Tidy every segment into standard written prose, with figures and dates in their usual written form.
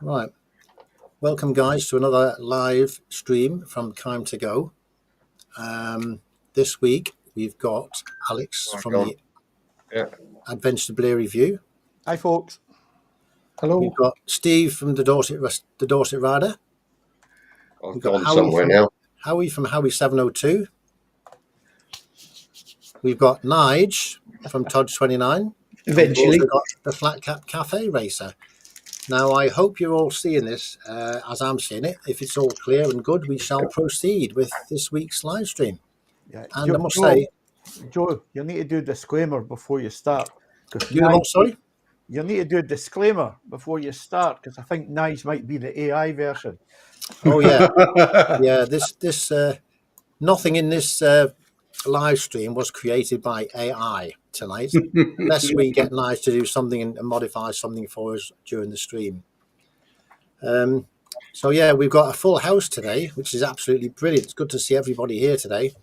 Right. Welcome, guys, to another live stream from KimetoGo. This week, we've got Alex from the Adventure Blair Review. Hi, folks. Hello. We've got Steve from the Dorset Rider. I've gone somewhere now. Howie from Howie 702. We've got Nige from Todd's 29. Eventually. We've also got the Flat Cap Cafe Racer. Now, I hope you're all seeing this as I'm seeing it. If it's all clear and good, we shall proceed with this week's live stream. Yeah. And I must say, Joe, you need to do a disclaimer before you start. Sorry? You need to do a disclaimer before you start because I think Nige might be the AI version. Oh yeah, yeah. This nothing in this live stream was created by AI tonight, unless we get Nige to do something and modify something for us during the stream. So yeah, we've got a full house today, which is absolutely brilliant. It's good to see everybody here today.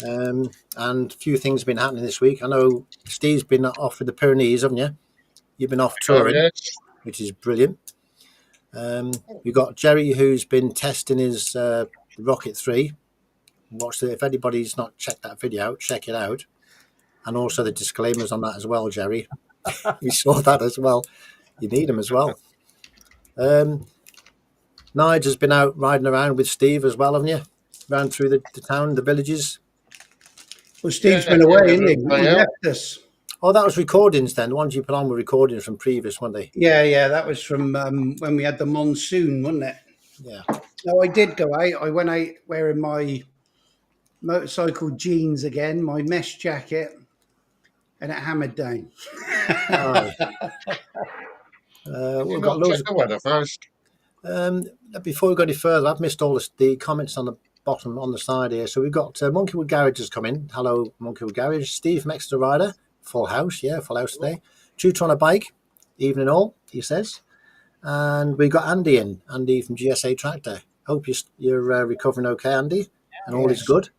And a few things have been happening this week. I know Steve's been off with the Pyrenees, haven't you? You've been off touring, which is brilliant. We've got Jerry, who's been testing his Rocket 3. Watch it. If anybody's not checked that video out, check it out. And also the disclaimers on that as well, Jerry. We saw that as well. You need them as well. Nige has been out riding around with Steve as well, haven't you? Round through the town, the villages. Well, Steve's been away, isn't he? He left us. Oh, that was recordings then. The ones you put on were recordings from previous, weren't they? Yeah. That was from when we had the monsoon, wasn't it? Yeah. No, I did go out. I went out wearing my motorcycle jeans again, my mesh jacket, and it hammered down. We've got loads of weather first. Before we go any further, I've missed all the comments on the bottom on the side here. So we've got Monkeywood Garage has come in. Hello, Monkeywood Garage. Steve from Exeter Rider. Full house, yeah, full house today. Tutor on a bike, evening all, he says. And we got Andy in, Andy from GSA Tractor. Hope you're recovering okay, Andy, and all is good.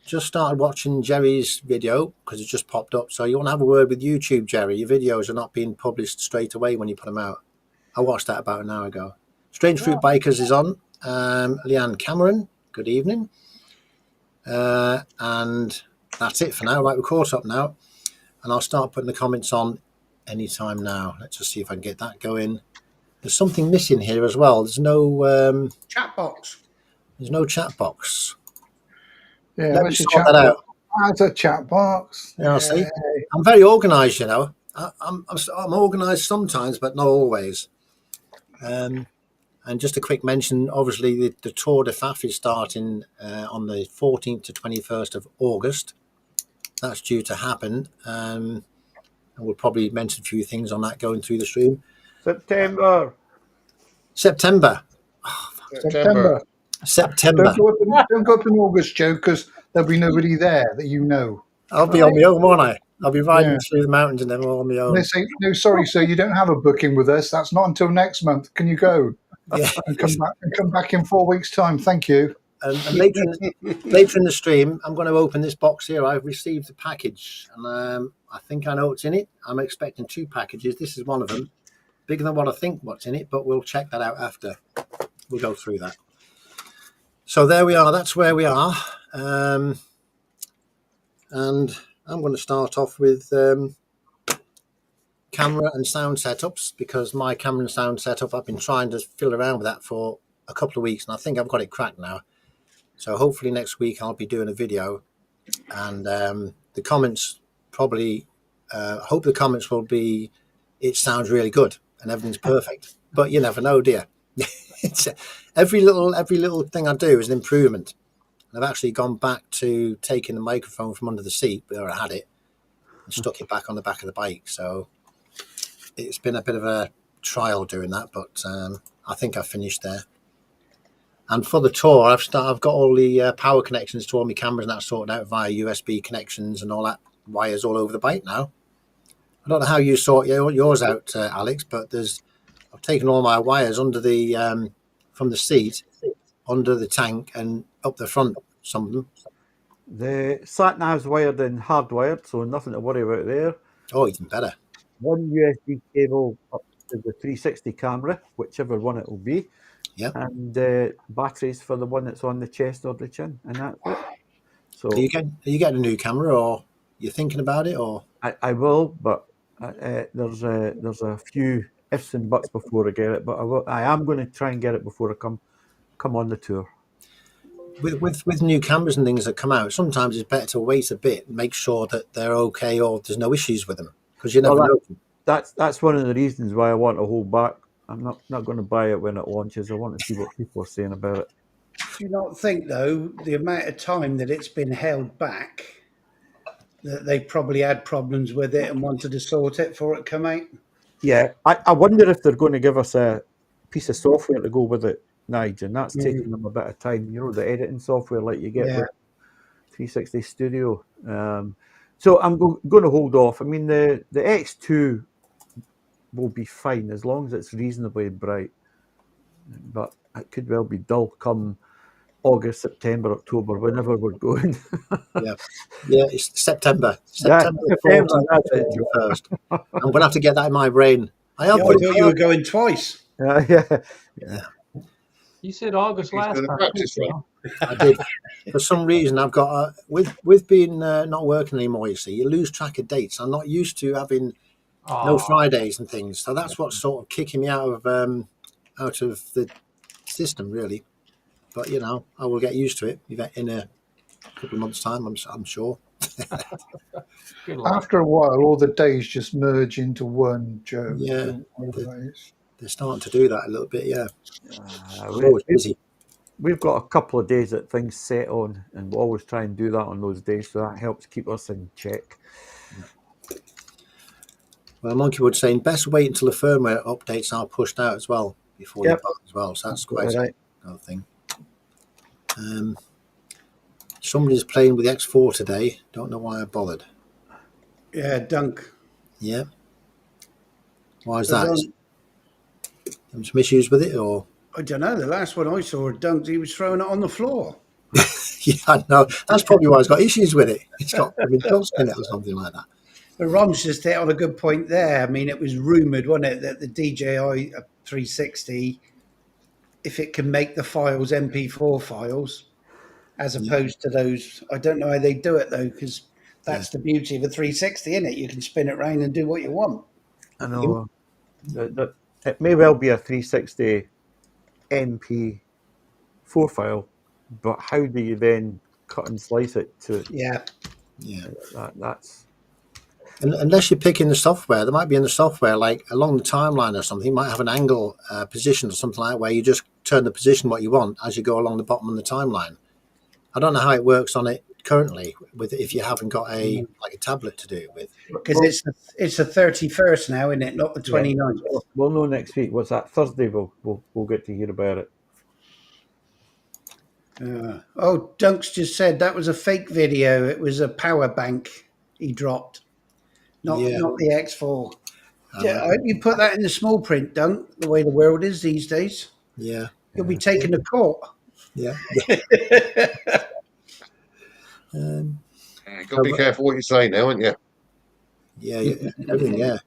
Just started watching Jerry's video because it just popped up. So you want to have a word with YouTube, Jerry? Your videos are not being published straight away when you put them out. I watched that about an hour ago. Strange Fruit Bikers is on. Leanne Cameron, good evening. And that's it for now. Right, we're caught up now. And I'll start putting the comments on anytime now. Let's just see if I can get that going. There's something missing here as well. There's no Chat box. There's no chat box. Yeah, let me sort that out. That's a chat box. Yeah, see, I'm very organised, you know. I'm organised sometimes, but not always. And just a quick mention, obviously, the Tour de Faf is starting on the 14th to 21st of August. That's due to happen. And we'll probably mention a few things on that going through the stream. September. Oh, September. Don't go up in August, Joe, because there'll be nobody there that you know. I'll be on my own, won't I? I'll be riding through the mountains and then all on my own. And they say, no, sorry, sir, you don't have a booking with us. That's not until next month. Can you go? Yeah. And come back in 4 weeks' time. Thank you. And later in the stream, I'm going to open this box here. I've received a package, and I think I know what's in it. I'm expecting 2 packages. This is one of them, bigger than what I think what's in it, but we'll check that out after. We'll go through that. So there we are. That's where we are. And I'm going to start off with camera and sound setups, because my camera and sound setup, I've been trying to fiddle around with that for a couple of weeks, and I think I've got it cracked now. So hopefully next week I'll be doing a video, and the comments probably, hope the comments will be, it sounds really good and everything's perfect, but you never know, dear. It's every little thing I do is an improvement. And I've actually gone back to taking the microphone from under the seat where I had it and stuck it back on the back of the bike. So it's been a bit of a trial doing that, but I think I've finished there. And for the tour, I've got all the power connections to all my cameras and that sorted out via USB connections and all that, wires all over the bike now. I don't know how you sort yours out, Alex, but I've taken all my wires under the from the seat under the tank and up the front. Some of them. The sat nav's wired and hardwired, so nothing to worry about there. Oh, even better. one USB cable up to the 360 camera, whichever one it will be. Yeah. And batteries for the one that's on the chest or the chin, and that's it. So Are you getting a new camera, or you're thinking about it, or? I will, but there's a few ifs and buts before I get it. But I am going to try and get it before I come on the tour. With new cameras and things that come out, sometimes it's better to wait a bit and make sure that they're okay or there's no issues with them, because you never know. That's one of the reasons why I want to hold back. I'm not going to buy it when it launches. I want to see what people are saying about it. Do you not think, though, the amount of time that it's been held back, that they probably had problems with it and wanted to sort it before it come out? Yeah, I wonder if they're going to give us a piece of software to go with it, Nige, and that's taking them a bit of time. You know, the editing software like you get with 360 Studio. So I'm going to hold off. I mean, the X2 will be fine as long as it's reasonably bright, but it could well be dull come August, September, October, whenever we're going. Yeah, it's September. September 1st. I'm going to have to get that in my brain. I thought you were going twice. Yeah. You said August last time. I did. For some reason, I've got with being not working anymore. You see, you lose track of dates. I'm not used to having no Fridays and things, so that's what's sort of kicking me out of the system, really. But you know, I will get used to it in a couple of months' time. I'm sure. After a while, all the days just merge into one, Joe. Yeah, they're starting to do that a little bit. Yeah, we're always busy. We've got a couple of days that things set on, and we'll always try and do that on those days, so that helps keep us in check. Well, Monkey Wood saying best wait until the firmware updates are pushed out as well before you buy as well. So that's quite another thing. Somebody's playing with the X4 today. Don't know why I bothered. Yeah, Dunk. Yeah. Why is that? Some issues with it, or? I don't know. The last one I saw Dunk, he was throwing it on the floor. Yeah, I know. That's probably why he's got issues with it. It's got dust in it or something like that. But Rom's just hit on a good point there. I mean, it was rumoured, wasn't it, that the DJI 360, if it can make the files MP4 files, as opposed to those, I don't know how they do it though, because that's the beauty of a 360, isn't it? You can spin it around and do what you want. I know. It may well be a 360 MP4 file, but how do you then cut and slice it to? Yeah. That's. Unless you're picking the software, there might be in the software, like along the timeline or something, you might have an angle position or something like that, where you just turn the position what you want as you go along the bottom of the timeline. I don't know how it works on it currently if you haven't got a tablet to do it with. Because it's the 31st now, isn't it? Not the 29th. Yeah. We'll know next week. What's that? Thursday we'll get to hear about it. Dunk's just said that was a fake video. It was a power bank he dropped, not the X4. I hope you put that in the small print, Dunk, the way the world is these days. Yeah. You'll be taken to court. Yeah. You've got to be careful what you say now, haven't you? Yeah, everything, yeah.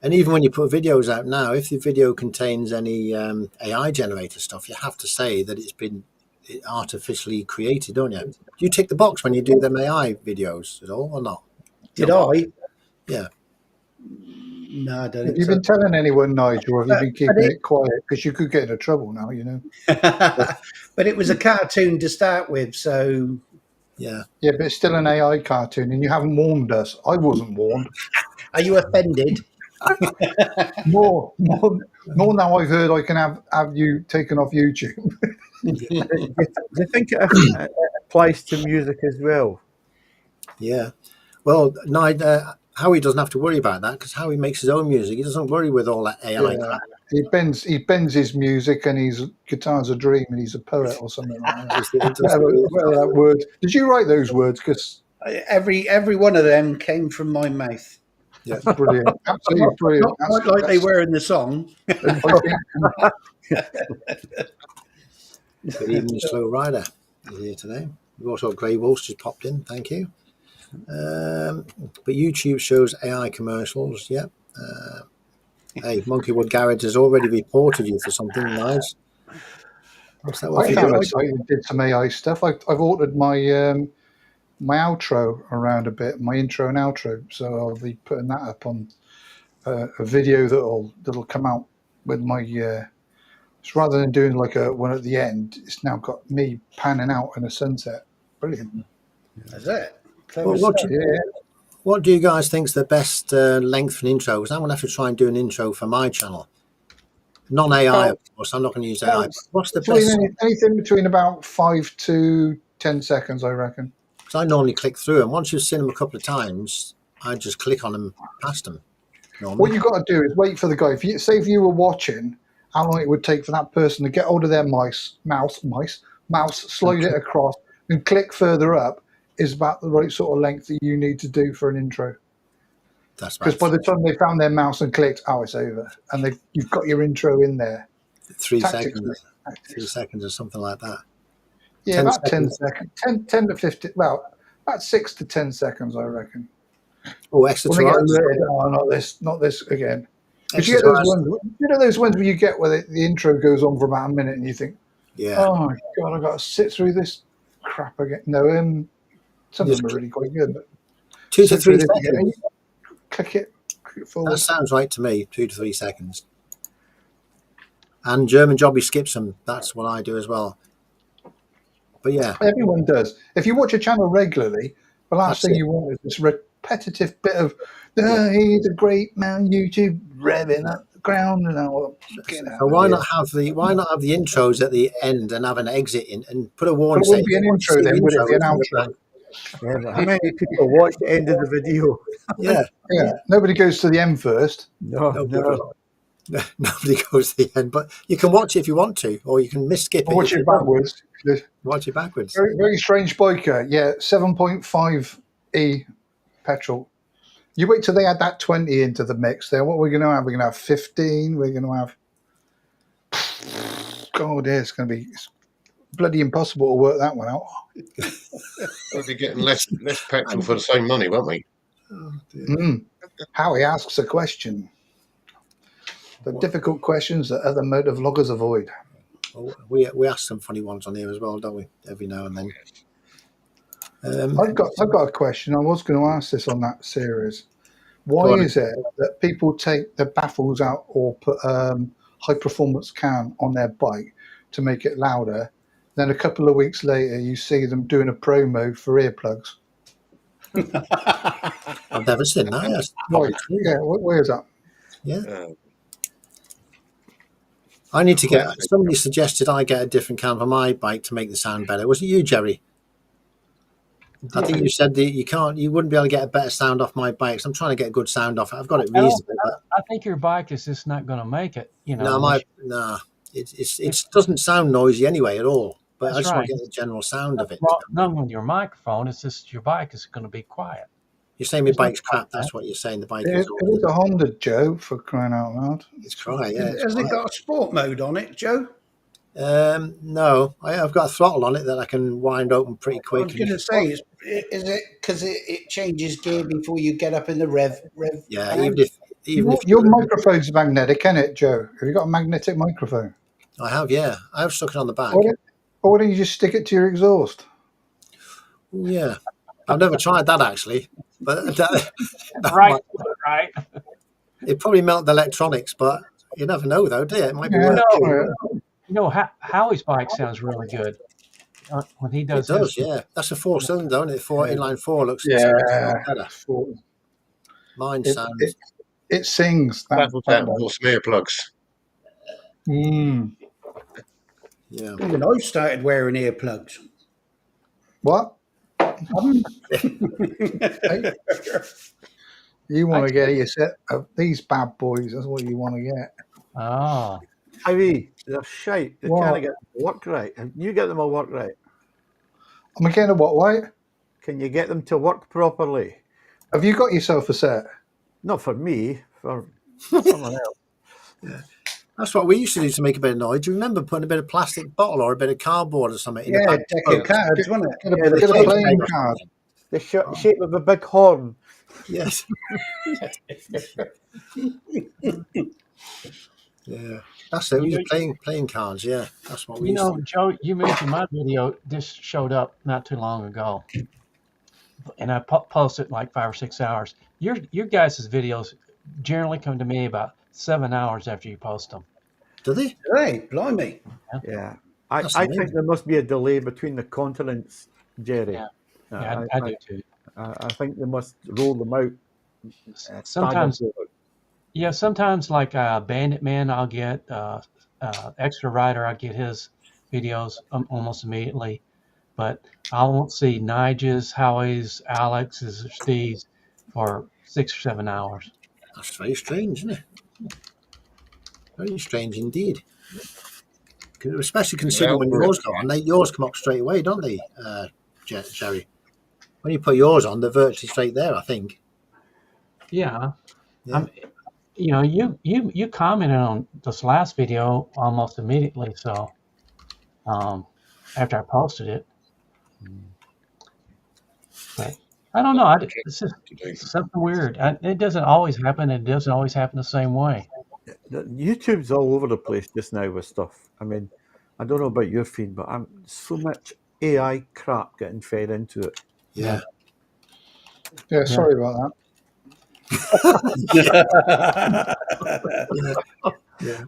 And even when you put videos out now, if the video contains any AI generated stuff, you have to say that it's been artificially created, don't you? Do you tick the box when you do them AI videos at all, or not? Did I? Yeah. No, I don't. Have you been telling anyone, Nigel, or have you been keeping it quiet? Because you could get into trouble now, you know. But it was a cartoon to start with, so. Yeah. Yeah, but it's still an AI cartoon, and you haven't warned us. I wasn't warned. Are you offended? More now I've heard I can have you taken off YouTube. I think it applies to music as well. Yeah. Well, Howie doesn't have to worry about that because Howie makes his own music. He doesn't worry with all that AI crap. He bends his music, and his guitar's a dream, and he's a poet or something like that. Whatever that word. Did you write those words? Because every one of them came from my mouth. Yeah, brilliant, absolutely brilliant. Not quite like they were in the song. But even the Slow Rider is here today. We've also got Grey Wolves just popped in. Thank you. But YouTube shows AI commercials. Yep. Hey, Monkeywood Garage has already reported you for something nice. What's that? I found I did some AI stuff. I've altered my my outro around a bit, my intro and outro. So I'll be putting that up on a video that'll come out with my. So rather than doing like a one at the end, it's now got me panning out in a sunset. Brilliant. That's it. Well, what do you guys think's the best length for an intro? Because I'm going to have to try and do an intro for my channel. Non-AI, of course. I'm not going to use AI. But what's the best? Anything between about 5 to 10 seconds, I reckon. Because I normally click through, and once you've seen them a couple of times, I just click on them past them. Normally. What you've got to do is wait for the guy. If you were watching, how long it would take for that person to get hold of their mouse, slide it across, and click further up is about the right sort of length that you need to do for an intro. That's because by the time they found their mouse and clicked, it's over, and you've got your intro in there. 3 seconds, 3 seconds or something like that. Yeah, about 10 seconds, 10 to 15. Well, about 6 to 10 seconds, I reckon. Oh, extra not this again. Because you get those ones, those ones where you get where the intro goes on for about a minute, and you think, yeah, oh my god, I've got to sit through this crap again. No, some of them are really quite good. But 2 to 3 seconds. Click it forward. That sounds right to me. 2 to 3 seconds. And German Jobby skips them. That's what I do as well. But yeah, everyone does. If you watch a channel regularly, the last thing you want is this repetitive bit of, he's a great man, YouTube revving up the ground and all. So why not have the intros at the end and have an exit in and put a warning? It wouldn't be an intro then, would it? Be an outro. Yeah, how many people watch the end of the video? Yeah. Nobody goes to the end first. No. Nobody goes to the end, but you can watch it if you want to, or you can skip it. Watch it backwards. Watch it backwards. Very, very strange biker. Yeah, 7.5e petrol. You wait till they add that 20 into the mix there. What are we going to have? We're going to have 15. We're going to have. God, it's going to be bloody impossible to work that one out. We'll be getting less petrol for the same money, won't we? Oh, dear. Howie asks a question. The difficult questions that other motor vloggers avoid. Well, we ask some funny ones on here as well, don't we? Every now and then. I've got a question. I was going to ask this on that series. Why is it that people take the baffles out or put high performance cam on their bike to make it louder? Then a couple of weeks later, you see them doing a promo for earplugs. I've never seen that. Yeah, where's that? Yeah. I need to get. Somebody suggested I get a different cam for my bike to make the sound better. Was it you, Jerry? I think you said that you wouldn't be able to get a better sound off my bike. So I'm trying to get a good sound off it. I've got it reasonable. I think your bike is just not going to make it. It doesn't sound noisy anyway at all. But I just want to get the general sound of it. None with your microphone. It's just your bike is going to be quiet. You're saying my bike's crap. That's what you're saying. The bike is. It is a Honda, Joe, for crying out loud. It's cry, yeah. Has it got a sport mode on it, Joe? No, I've got a throttle on it that I can wind open pretty quick. I was going to say, is it because it changes gear before you get up in the rev? Yeah, even if your microphone's magnetic, isn't it, Joe? Have you got a magnetic microphone? I have, yeah. I've stuck it on the back. Or why don't you just stick it to your exhaust? Yeah, I've never tried that actually, but right. It probably melt the electronics, but you never know, though, do you? It might be Howie's bike sounds really good when he does. It does, yeah. That's a 4-cylinder, isn't it? Inline 4 looks better. Mine sounds. It sings. That or smear plugs. Yeah. When I started wearing earplugs. What? You want to get a set of these bad boys. That's what you want to get. Oh. Ivy, they're shite. They can't get them to work right. You get them to work right. I'm getting a what, right? Can you get them to work properly? Have you got yourself a set? Not for me, for someone else. Yeah. That's what we used to do to make a bit of noise. Do you remember putting a bit of plastic bottle or a bit of cardboard or something? Yeah, deck of cards, wasn't it? Get a playing card. The shape of a big horn. Yes. Yeah. That's it. We're playing cards. Yeah. That's what we used to. Joe, you mentioned my video just showed up not too long ago, and I posted like 5 or 6 hours. Your guys' videos generally come to me about 7 hours after you post them. Do they? Hey, blimey. Yeah. I That's think amazing. there must be a delay between the continents, Jerry. Yeah. Yeah, I do too. I think they must roll them out. Sometimes, staggered. yeah, sometimes like Bandit Man, I'll get Extra Rider, I'll get his videos almost immediately, but I won't see Nigel's, Howie's, Alex's, or Steve's for 6 or 7 hours. That's very strange, isn't it? Very strange indeed. Especially considering when yours go on, yours come up straight away, don't they, Jerry? When you put yours on, they're virtually straight there, I think. Yeah. Yeah. You commented on this last video almost immediately, so after I posted it. But I don't know. It's just something weird. It doesn't always happen. It doesn't always happen the same way. YouTube's all over the place just now with stuff. I mean, I don't know about your feed, but I'm so much AI crap getting fed into it. Yeah. Yeah, sorry about Yeah.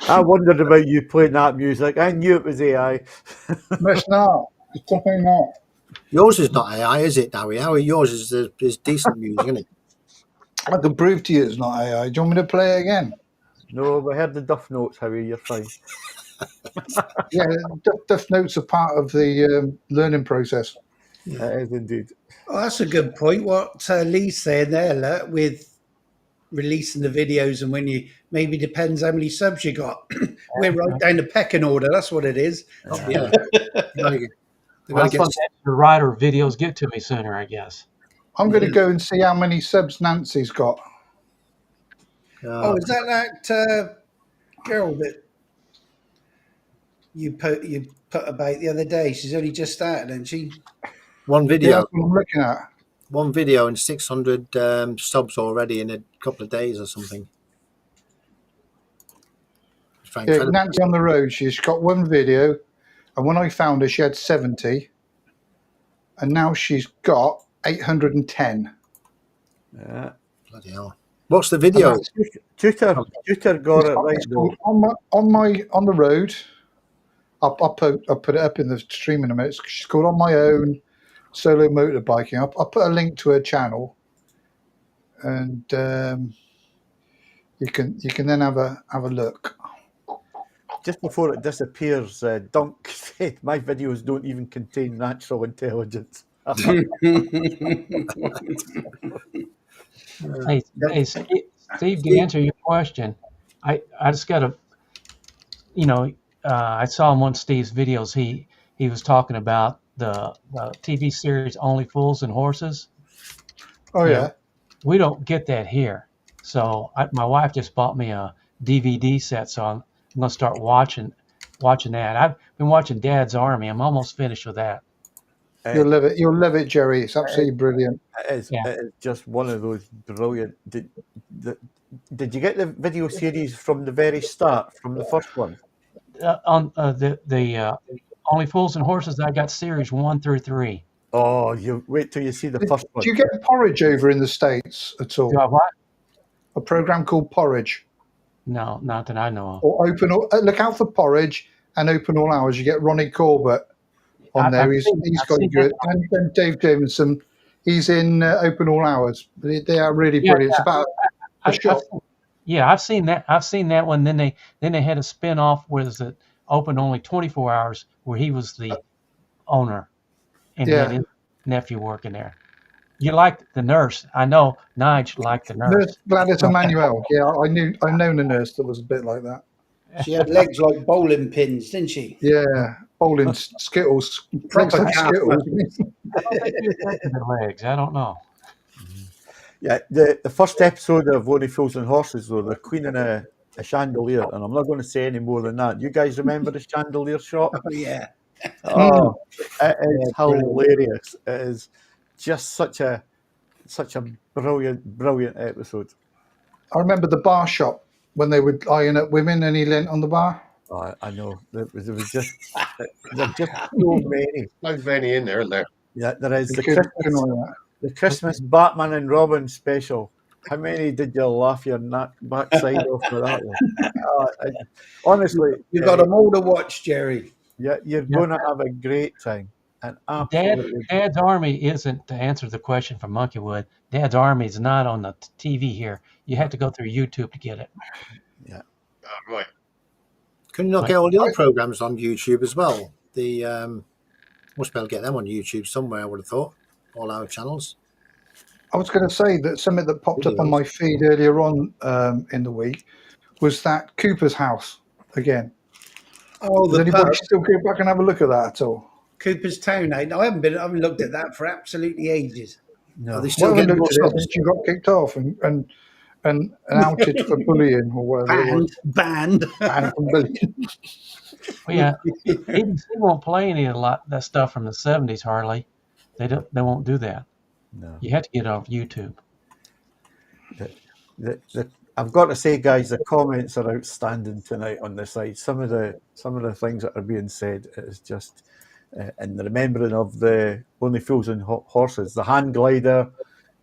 I wondered about you playing that music. I knew it was AI. that. It's not. It's definitely not. Yours is not AI, is it, Howie? Howie, yours is decent music, isn't it? I can prove to you it's not AI. Do you want me to play it again? No, we heard the Duff Notes, Howie. You're fine. Yeah, Duff Notes are part of the learning process. It is indeed. Oh, that's a good point. What Lee's saying there, with releasing the videos, and when you maybe depends how many subs you got. We're right down the pecking order. That's what it is. Yeah. Well, that's what the Rider videos get to me sooner, I guess. I'm going to go and see how many subs Nancy's got. Oh, is that girl that you put about the other day? She's only just started, and she. One Yeah, video. that's what I'm looking at. One video and 600 subs already in a couple of days or something. Yeah, Nancy on the road. She's got one video, and when I found her, she had 70, and now she's got 810. Yeah. Bloody hell. What's the video? Tutor got it right though. On the road. I'll put it up in the stream in a minute. She's called On My Own Solo Motorbiking. I'll put a link to her channel, and you can then have a look. Just before it disappears, Dunk said, "My videos don't even contain natural intelligence." Hey, Steve, to answer your question, I just got to, I saw in one of Steve's videos, he was talking about the TV series Only Fools and Horses. Oh, yeah. We don't get that here. So my wife just bought me a DVD set, so I'm going to start watching that. I've been watching Dad's Army. I'm almost finished with that. You'll love it. You'll love it, Jerry. It's absolutely brilliant. It is just one of those brilliant. Did you get the video series from the very start, from the first one? On the Only Fools and Horses, I got series 1 through 3. Oh, you wait till you see the first one. Do you get Porridge over in the States at all? Do I what? A program called Porridge. No, not that I know of. Or look out for Porridge and Open All Hours. You get Ronnie Corbett on there. He's got good. And Dave Jamieson, he's in Open All Hours. They are really brilliant. It's about a shot. I've seen that. I've seen that one. Then they had a spin-off where it open only 24 hours, where he was the owner and had his nephew working there. You liked the nurse. I know Nigel liked the nurse. Nurse Gladys Emmanuel. Yeah, I've known a nurse that was a bit like that. She had legs like bowling pins, didn't she? Yeah, bowling Skittles. Proper Skittles. Legs. I don't know. Yeah, the first episode of Only Fools and Horses, though, they're cleaning a chandelier, and I'm not going to say any more than that. You guys remember the chandelier shop? Oh, yeah. Oh, it is hilarious. It is. just such a brilliant episode. I remember the bar shop when they were eyeing up women and he leant on the bar. I know there was just so many. So many in there, isn't there? Yeah, there is You the couldn't the Christmas Batman and Robin special. How many did you laugh your backside off for that one? Honestly, You've got them all to watch, Jerry. yeah, you're going to have a great time. And absolutely, Dad's Army isn't, to answer the question from Monkeywood, Dad's Army is not on the TV here. You have to go through YouTube to get it. yeah. Oh, right. Can you not get all the other programs on YouTube as well? The must be able to get them on YouTube somewhere, I would have thought. All our channels. I was going to say that something that popped up on my feed earlier on in the week was that Cooper's house again. Oh, Does the anybody pub. still go back and have a look at that at all? Cooper's Town. I haven't looked at that for absolutely ages. No, Are they Well, still I haven't getting more looked at it subs? since you got kicked off and outed for bullying or whatever it was. Banned. Banned from bullying. Well, yeah, ABC won't play any of that stuff from the 70s hardly. They won't do that. no. You have to get it off YouTube. I've got to say, guys, the comments are outstanding tonight on the site. Some of the things that are being said is just in the remembering of the Only Fools and Horses, the hand glider,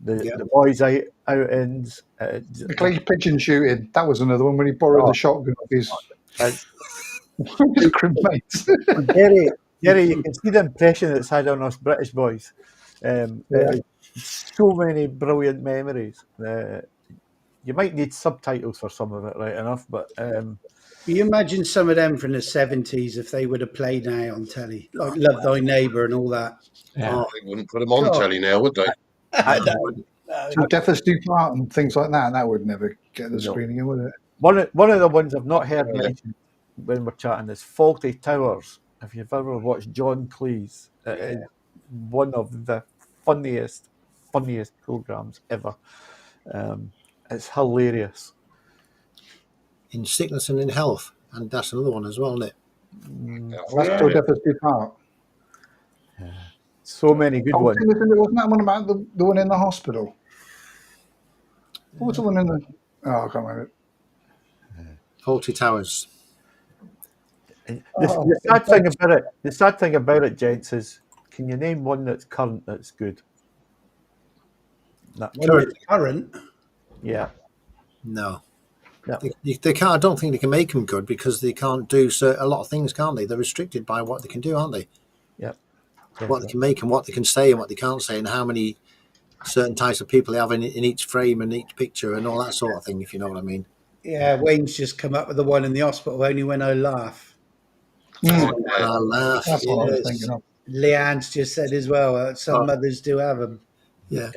the boys outings. The clay pigeon shooting. That was another one when he borrowed the shotgun of his mates. Gary, you can see the impression it's had on us British boys. So many brilliant memories. You might need subtitles for some of it, right enough, but Can you imagine some of them from the 70s if they would have played now on telly, like Love Thy Neighbour and all that? Yeah. They wouldn't put them on telly now, would they? To Death Us Do Part and things like that. And that would never get the screening in, would it? one of the ones I've not heard mentioned when we're chatting is Faulty Towers. If you've ever watched John Cleese, it is one of the funniest programs ever. It's hilarious. In Sickness and in Health, and that's another one as well, isn't it? That's still Death Us Do Part. So many good ones. Wasn't that one about the one in the hospital? What was the one in the... Oh, I can't remember. Faulty Towers. The sad thing about it, gents, is can you name one that's current that's good? Current? Yeah. No. No. They can't. I don't think they can make them good because they can't do a lot of things, can't they? They're restricted by what they can do, aren't they? Yeah. What they can make and what they can say and what they can't say and how many certain types of people they have in each frame and each picture and all that sort of thing, if you know what I mean. Yeah, Wayne's just come up with the one in the hospital, Only When I Laugh. I laugh. That's what I was thinking of. Leanne's just said as well, some mothers do have them. Yeah.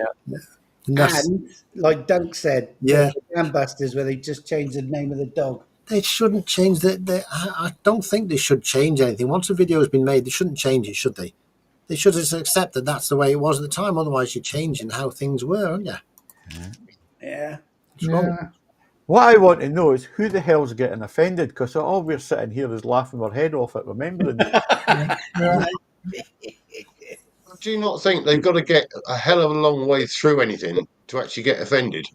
And, like Dunk said, Yeah. Gambusters, where they just changed the name of the dog. They shouldn't change I don't think they should change anything. Once a video has been made, they shouldn't change it, should they? They should just accept that that's the way it was at the time. Otherwise, you're changing how things were, aren't you? Yeah. What's wrong? Yeah. What I want to know is who the hell's getting offended, because all we're sitting here is laughing our head off at remembering it. Do you not think they've got to get a hell of a long way through anything to actually get offended?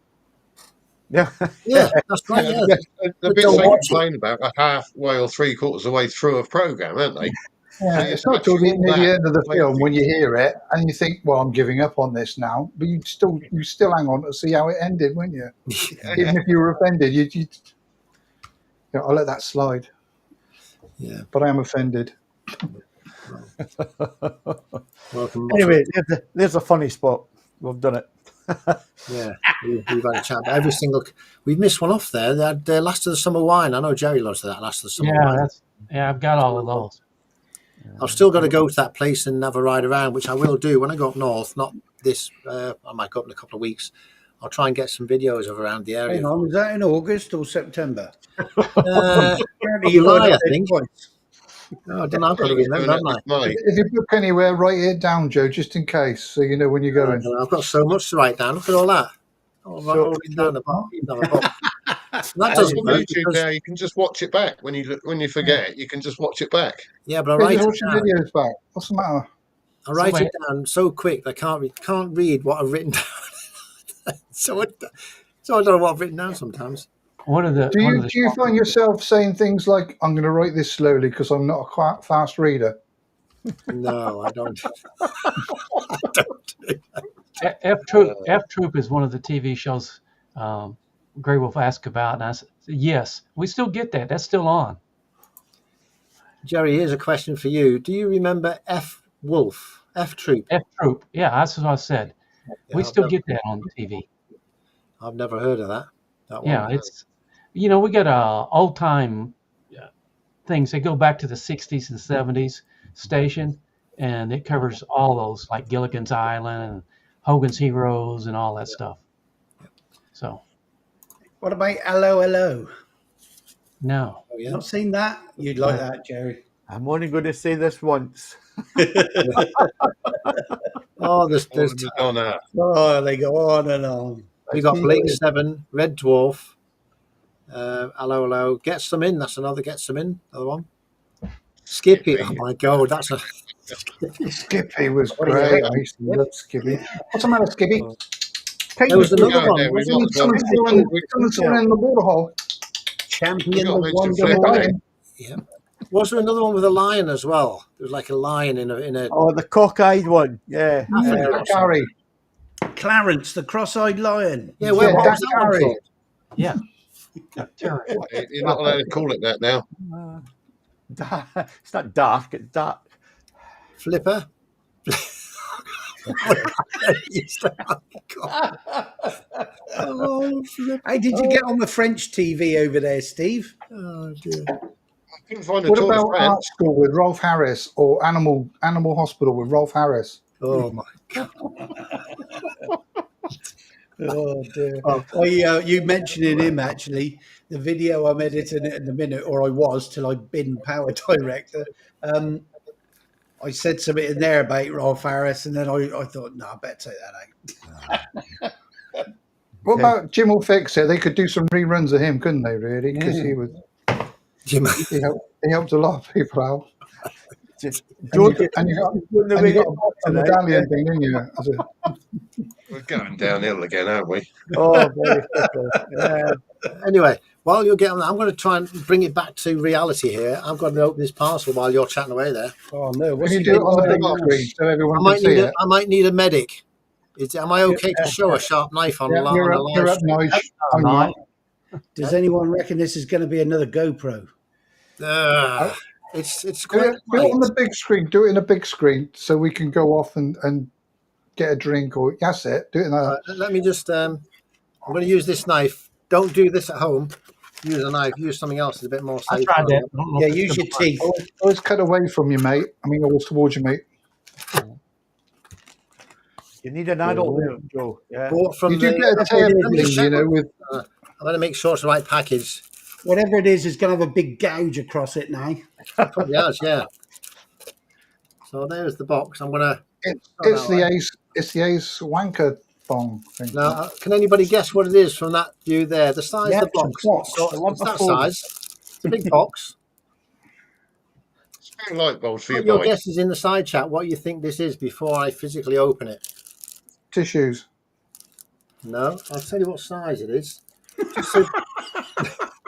Yeah. Yeah, that's right. Yeah. The bits they complain about are halfway or three-quarters of the way through a programme, aren't they? Yeah, it's not till near the end of the film when you hear it and you think, well, I'm giving up on this now. But you still hang on to see how it ended, wouldn't you? Even if you were offended, you I'll let that slide. Yeah. But I am offended. Welcome. Anyway, there's a funny spot. We've done it. Yeah, we've had a chat. We've missed one off there. They had Last of the Summer Wine. I know Jerry loves that. Last of the Summer Wine. I've got all of those. I've still got to go to that place and have a ride around, which I will do when I go up north. Not this. I might go up in a couple of weeks. I'll try and get some videos of around the area. Hang on, was that in August or September? July, I think. No, I don't know. I've got to remember, haven't I? If you book anywhere, write it down, Joe, just in case, so you know when you're going. I've got so much to write down. Look at all that. All written down the bottom. That doesn't on work. YouTube now. You can just watch it back when you forget. You can just watch it back. Yeah, but I write Watch it your down. videos back. What's the matter? I write it down so quick I can't read what I've written down. so I don't know what I've written down sometimes. Do you find yourself saying things like, "I'm going to write this slowly because I'm not a quite fast reader"? No, I don't. I don't do that. F Troop is one of the TV shows Grey Wolf asked about, and I said, yes, we still get that. That's still on. Jerry, here's a question for you. Do you remember F Troop? F Troop. Yeah, that's what I said. Yeah, we still get that on TV. I've never heard of that. That one. Yeah, it's, we got old time things. They go back to the 60s and 70s station, and it covers all those, like Gilligan's Island and Hogan's Heroes and all that stuff. So. What about Hello, Hello? No. Oh, yeah. Not seen that? You'd like that, Jerry. I'm only going to say this once. Oh, there's Oh, they go on and on. we got Blake 7, Red Dwarf, Hello, Hello, Get Some In. That's another Get Some In. Another one. Skippy. Oh my God, that's a Skippy was great. I used to love Skippy. What's the matter, Skippy? There was another one. Someone's in the waterhole. Champion of got Wonder. Yeah. Was there another one with a lion as well? There was like a lion in a. Oh, the cockeyed one. Yeah. Gary. Clarence, the cross-eyed lion. Yeah, what was that one Gary. called? Yeah. You're not allowed to call it that now. It's not dark. It's dark. Flipper. Oh, Flipper. Hey, did you get on the French TV over there, Steve? Oh, dear. I couldn't find a What Tour de about France. Art School with Rolf Harris or Animal Hospital with Rolf Harris? Oh, my God. Oh dear! You mentioning him actually. The video I'm editing it in a minute, or I was till I bin Power Director. I said something in there about Rolf Harris, and then I thought, no, I better take that out. What about Jim will fix it? They could do some reruns of him, couldn't they? Really, because he helped a lot of people out. And you got a medallion thing, didn't you? We're going downhill again, aren't we? Oh, very quickly. Anyway, while you're getting that, I'm going to try and bring it back to reality here. I've got to open this parcel while you're chatting away there. Oh no! When you do it on the big screen, so everyone can see it. I might need a medic. Am I okay to show a sharp knife on live? You're up, Nige. I'm not. Does anyone reckon this is going to be another GoPro? It's Do quite it on the big screen. Do it in a big screen so we can go off and get a drink or that's it. Do it in that. Let me just. I'm going to use this knife. Don't do this at home. Use a knife. Use something else. It's a bit more safe. I tried that. I don't know Yeah, if it's use your gonna teeth. Always cut away from you, mate. I mean, always towards you, mate. You need an adult there, Joe. Yeah. Bought from You do get a tail thing, with. I'm going to make sure it's the right package. Whatever it is going to have a big gouge across it now. Probably has, yeah. So there's the box. I'm going to. It's the Ace Wanker thong thing. Now, can anybody guess what it is from that view there? The size of the box. box. It's that size. It's a big box. Spare light bulbs for your Put your bike. guesses in the side chat what you think this is before I physically open it. Tissues. No, I'll tell you what size it is. Just so,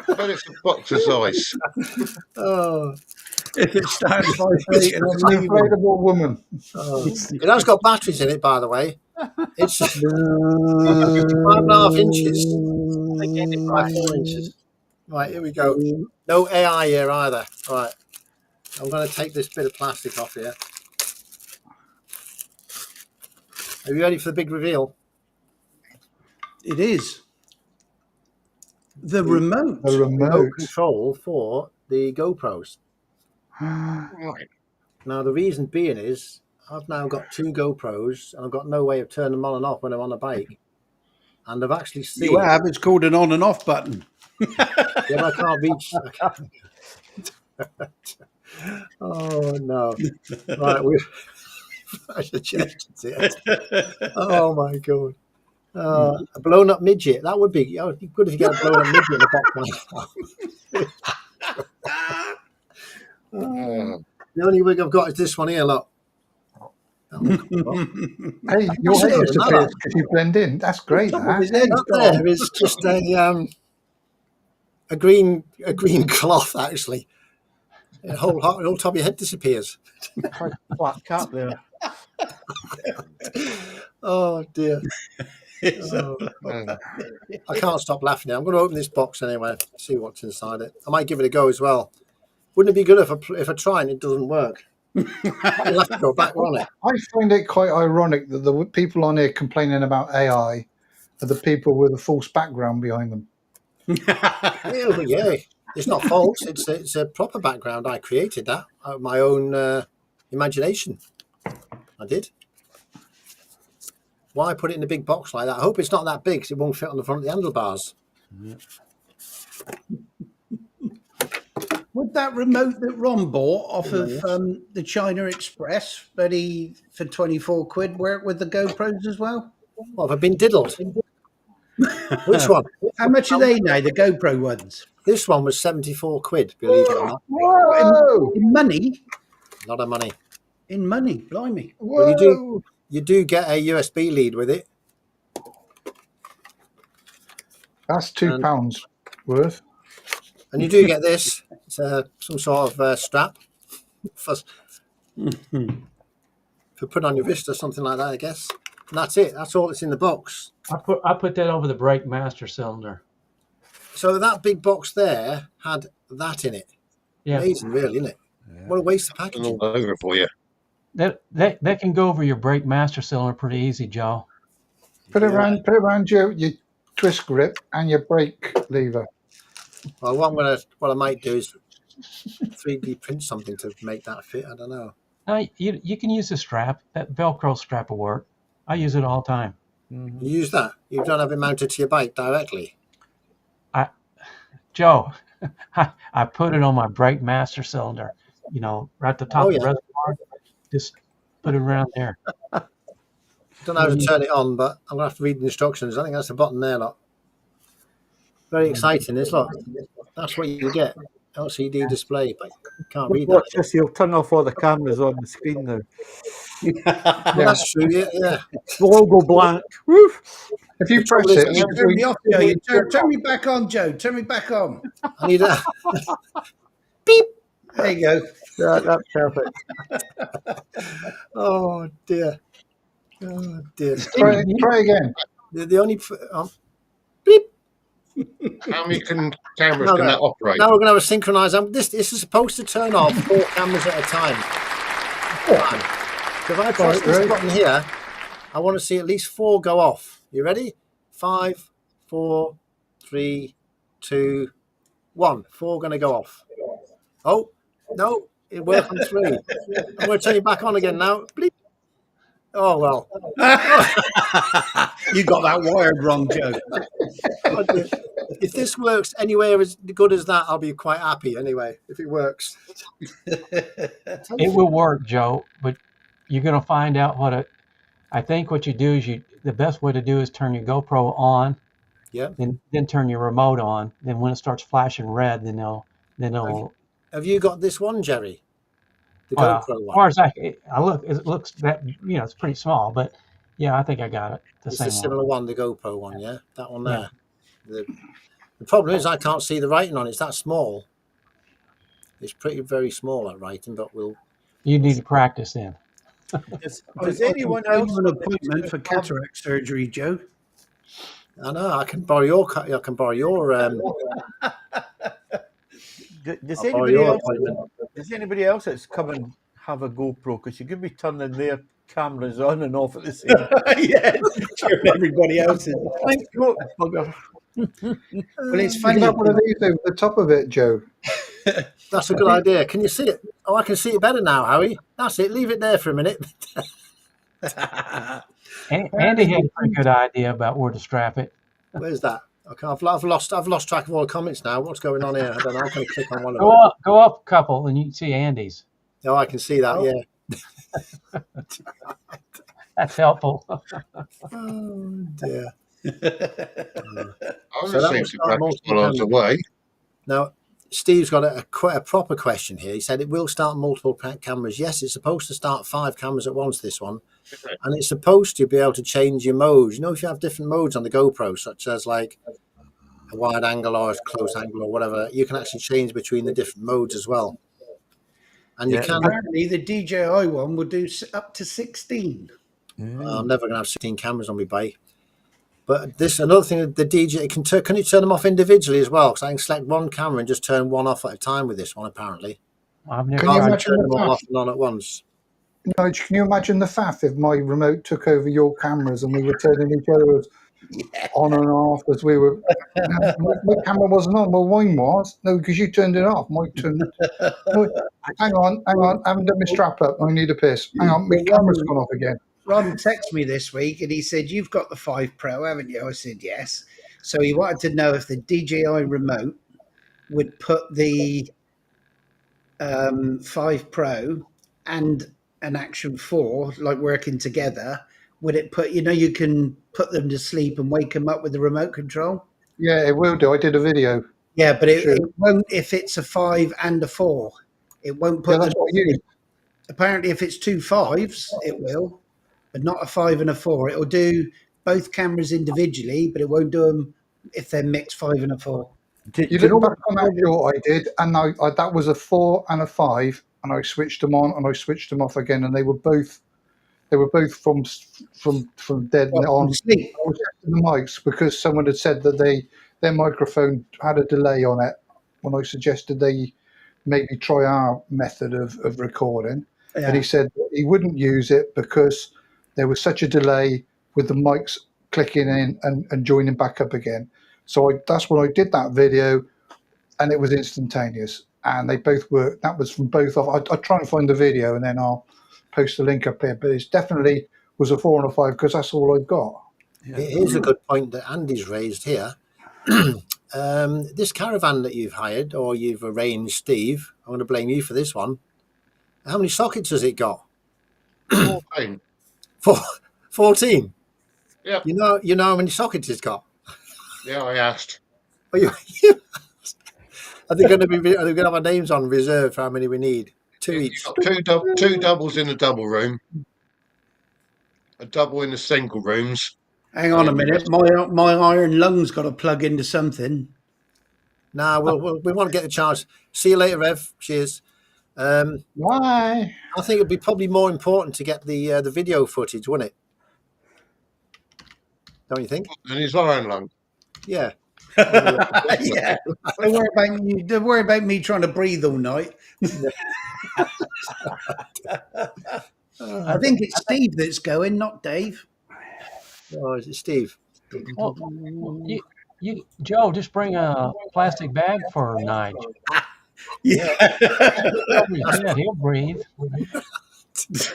I bet it's a boxer size. oh, If it starts 5 feet and It's an inflatable woman. it has got batteries in it, by the way. It's 5.5 inches. I gave it by 4 inches. Right, here we go. No AI here either. Right, I'm going to take this bit of plastic off here. Are you ready for the big reveal? It is. The remote. The Remote remote. control for the GoPros. Right. Now, the reason being is I've now got 2 GoPros and I've got no way of turning them on and off when I'm on a bike. And I've actually seen... You have. It's called an on and off button. Yeah, I can't reach... Oh, no. Right, we've... Oh, my God. A blown-up midget. That would be... Oh, it'd be good if you get a blown-up midget in the box. The only wig I've got is this one here, look. Hey, your head Serious, disappears no. because you blend in. That's great. Top of That. his head's That gone. there is just a green cloth actually. The whole top of your head disappears. It's like a flat cap there. Oh dear. Oh, I can't stop laughing now. I'm going to open this box anyway, see what's inside it. I might give it a go as well. Wouldn't it be good if I try and it doesn't work? You'll have to go back, won't it? I find it quite ironic that the people on here complaining about AI are the people with a false background behind them. Yeah, but yeah, it's not false. It's a proper background. I created that out of my own imagination. I did. Why put it in a big box like that? I hope it's not that big because it won't fit on the front of the handlebars. Would that remote that Ron bought off of the China Express, but for 24 quid, work with the GoPros as well? Well, have I been diddled? Which one? How much are they now, the GoPro ones? This one was 74 quid, believe it or not. Whoa! In money? A lot of money. In money, blimey. Whoa! Well, you do get a USB lead with it. That's £2 worth. And you do get this. It's some sort of strap for putting on your wrist or something like that, I guess. And that's it. That's all that's in the box. I put that over the brake master cylinder. So that big box there had that in it. Yeah, Amazing, really, isn't it? Yeah. What a waste of And packaging. all over for you. that can go over your brake master cylinder pretty easy, Joe. Put it around your twist grip and your brake lever. Well, what I might do is 3D print something to make that fit. I don't know. No, you can use a strap. That Velcro strap will work. I use it all the time. You use that. You don't have it mounted to your bike directly. Joe, I put it on my brake master cylinder. Right at the top of the reservoir. Just put it around there. I don't know how to turn it on, but I'm going to have to read the instructions. I think that's the button there, look. Very exciting, this lot. That's what you get. LCD display, but you can't read that. Watch this, you'll turn off all the cameras on the screen now. Well, that's true, yeah. We'll all go blank. Woof. If you press it, You turn me off, Joe. Turn me back on, Joe. Turn me back on. I need a beep. There you go. Yeah, that's perfect. Oh dear. Oh dear. try again. The only beep. How many cameras can that operate? Now we're going to have a synchronise. This is supposed to turn off 4 cameras at a time. So if I press this button here, I want to see at least 4 go off. You ready? 5, 4, 3, 2, 1. 4 going to go off. Oh, no, it worked on 3. I'm going to turn it back on again now. Bleep. Oh, well. You got that wired wrong, Joe. If this works anywhere as good as that, I'll be quite happy anyway, if it works. It will work, Joe, but you're going to find out I think what you do is the best way to do is turn your GoPro on. Yeah. Then turn your remote on. Then when it starts flashing red, then it'll. Have you got this one, Jerry? The GoPro one. As far as it looks that it's pretty small, but yeah, I think I got it. It's a similar one, the GoPro one, yeah, that one there. Yeah. The problem is I can't see the writing on it. It's that small. It's very small, that writing, but You need to practice then. Does anyone else have an appointment for cataract surgery, Joe? I know. I can borrow your. Does anybody else that's come and have a GoPro? Because you could be turning their cameras on and off at the same time. Yeah, turn everybody else's. Well, it's funny. You have one of these over the top of it, Joe. That's a good idea. Can you see it? Oh, I can see it better now, Harry. That's it. Leave it there for a minute. Andy had a pretty good idea about where to strap it. Where's that? Okay, I've lost track of all the comments now. What's going on here? I don't know. I'm going to click on one of them. Go up a couple, and you can see Andy's. Oh, I can see that. Yeah. That's helpful. Oh dear. I was just saying to practice while I was away. Now, Steve's got quite a proper question here. He said it will start multiple cameras. Yes, it's supposed to start 5 cameras at once, this one. And it's supposed to be able to change your modes. You know, if you have different modes on the GoPro, such as like a wide angle or a close angle or whatever, you can actually change between the different modes as well. And you can. Apparently, the DJI one will do up to 16. I'm never going to have 16 cameras on my bike. But this another thing, the DJ can you turn them off individually as well? Because I can select one camera and just turn one off at a time with this one. Apparently, I've never Can you I imagine turn the them all faff? off and on at once. Nigel, can you imagine the faff if my remote took over your cameras and we were turning each other's on and off as we were? My camera wasn't on. Well, mine was. No, because you turned it off. Mine turned. No, hang on. I haven't done my strap up. I need a piss. Hang on, my camera's gone off again. Ron texted me this week and he said, "You've got the 5 Pro, haven't you?" I said, "Yes." So he wanted to know if the DJI remote would put the 5 Pro and an Action 4, like working together. Would it put, you can put them to sleep and wake them up with the remote control? Yeah, it will do. I did a video. Yeah, but Sure. it won't if it's a 5 and a 4. It won't put Yeah, that's them what to you. sleep. Apparently, if it's 2 5s, it will, but not a 5 and a 4. It'll do both cameras individually, but it won't do them if they're mixed 5 and a 4. You look back on that shot I did, and I that was a 4 and a 5, and I switched them on and I switched them off again, and they were both from dead on. Sleep. I was testing the mics because someone had said that their microphone had a delay on it when I suggested they maybe try our method of recording. Yeah. And he said he wouldn't use it because there was such a delay with the mics clicking in and joining back up again. So that's when I did that video, and it was instantaneous. And they both worked. That was from both of. I'll try and find the video, and then I'll post the link up here. But it's definitely was a 4 and a 5 because that's all I've got. Here's a good point that Andy's raised here. This caravan that you've hired or you've arranged, Steve, I'm going to blame you for this one. How many sockets has it got? 14. 14. Yeah. You know how many sockets it's got. Yeah, I asked. Are they going to have our names on reserve for how many we need? 2 each. You've got two doubles in the double room, a double in the single rooms. Hang on a minute. My iron lung's got to plug into something. Nah, we want to get the charge. See you later, Rev. Cheers. Why? I think it'd be probably more important to get the video footage, wouldn't it? Don't you think? And his iron lung. Yeah. Yeah. Don't worry about me trying to breathe all night. I think it's Steve that's going, not Dave. Oh, is it Steve? Well, Joe, just bring a plastic bag for Nige. Yeah. He'll breathe.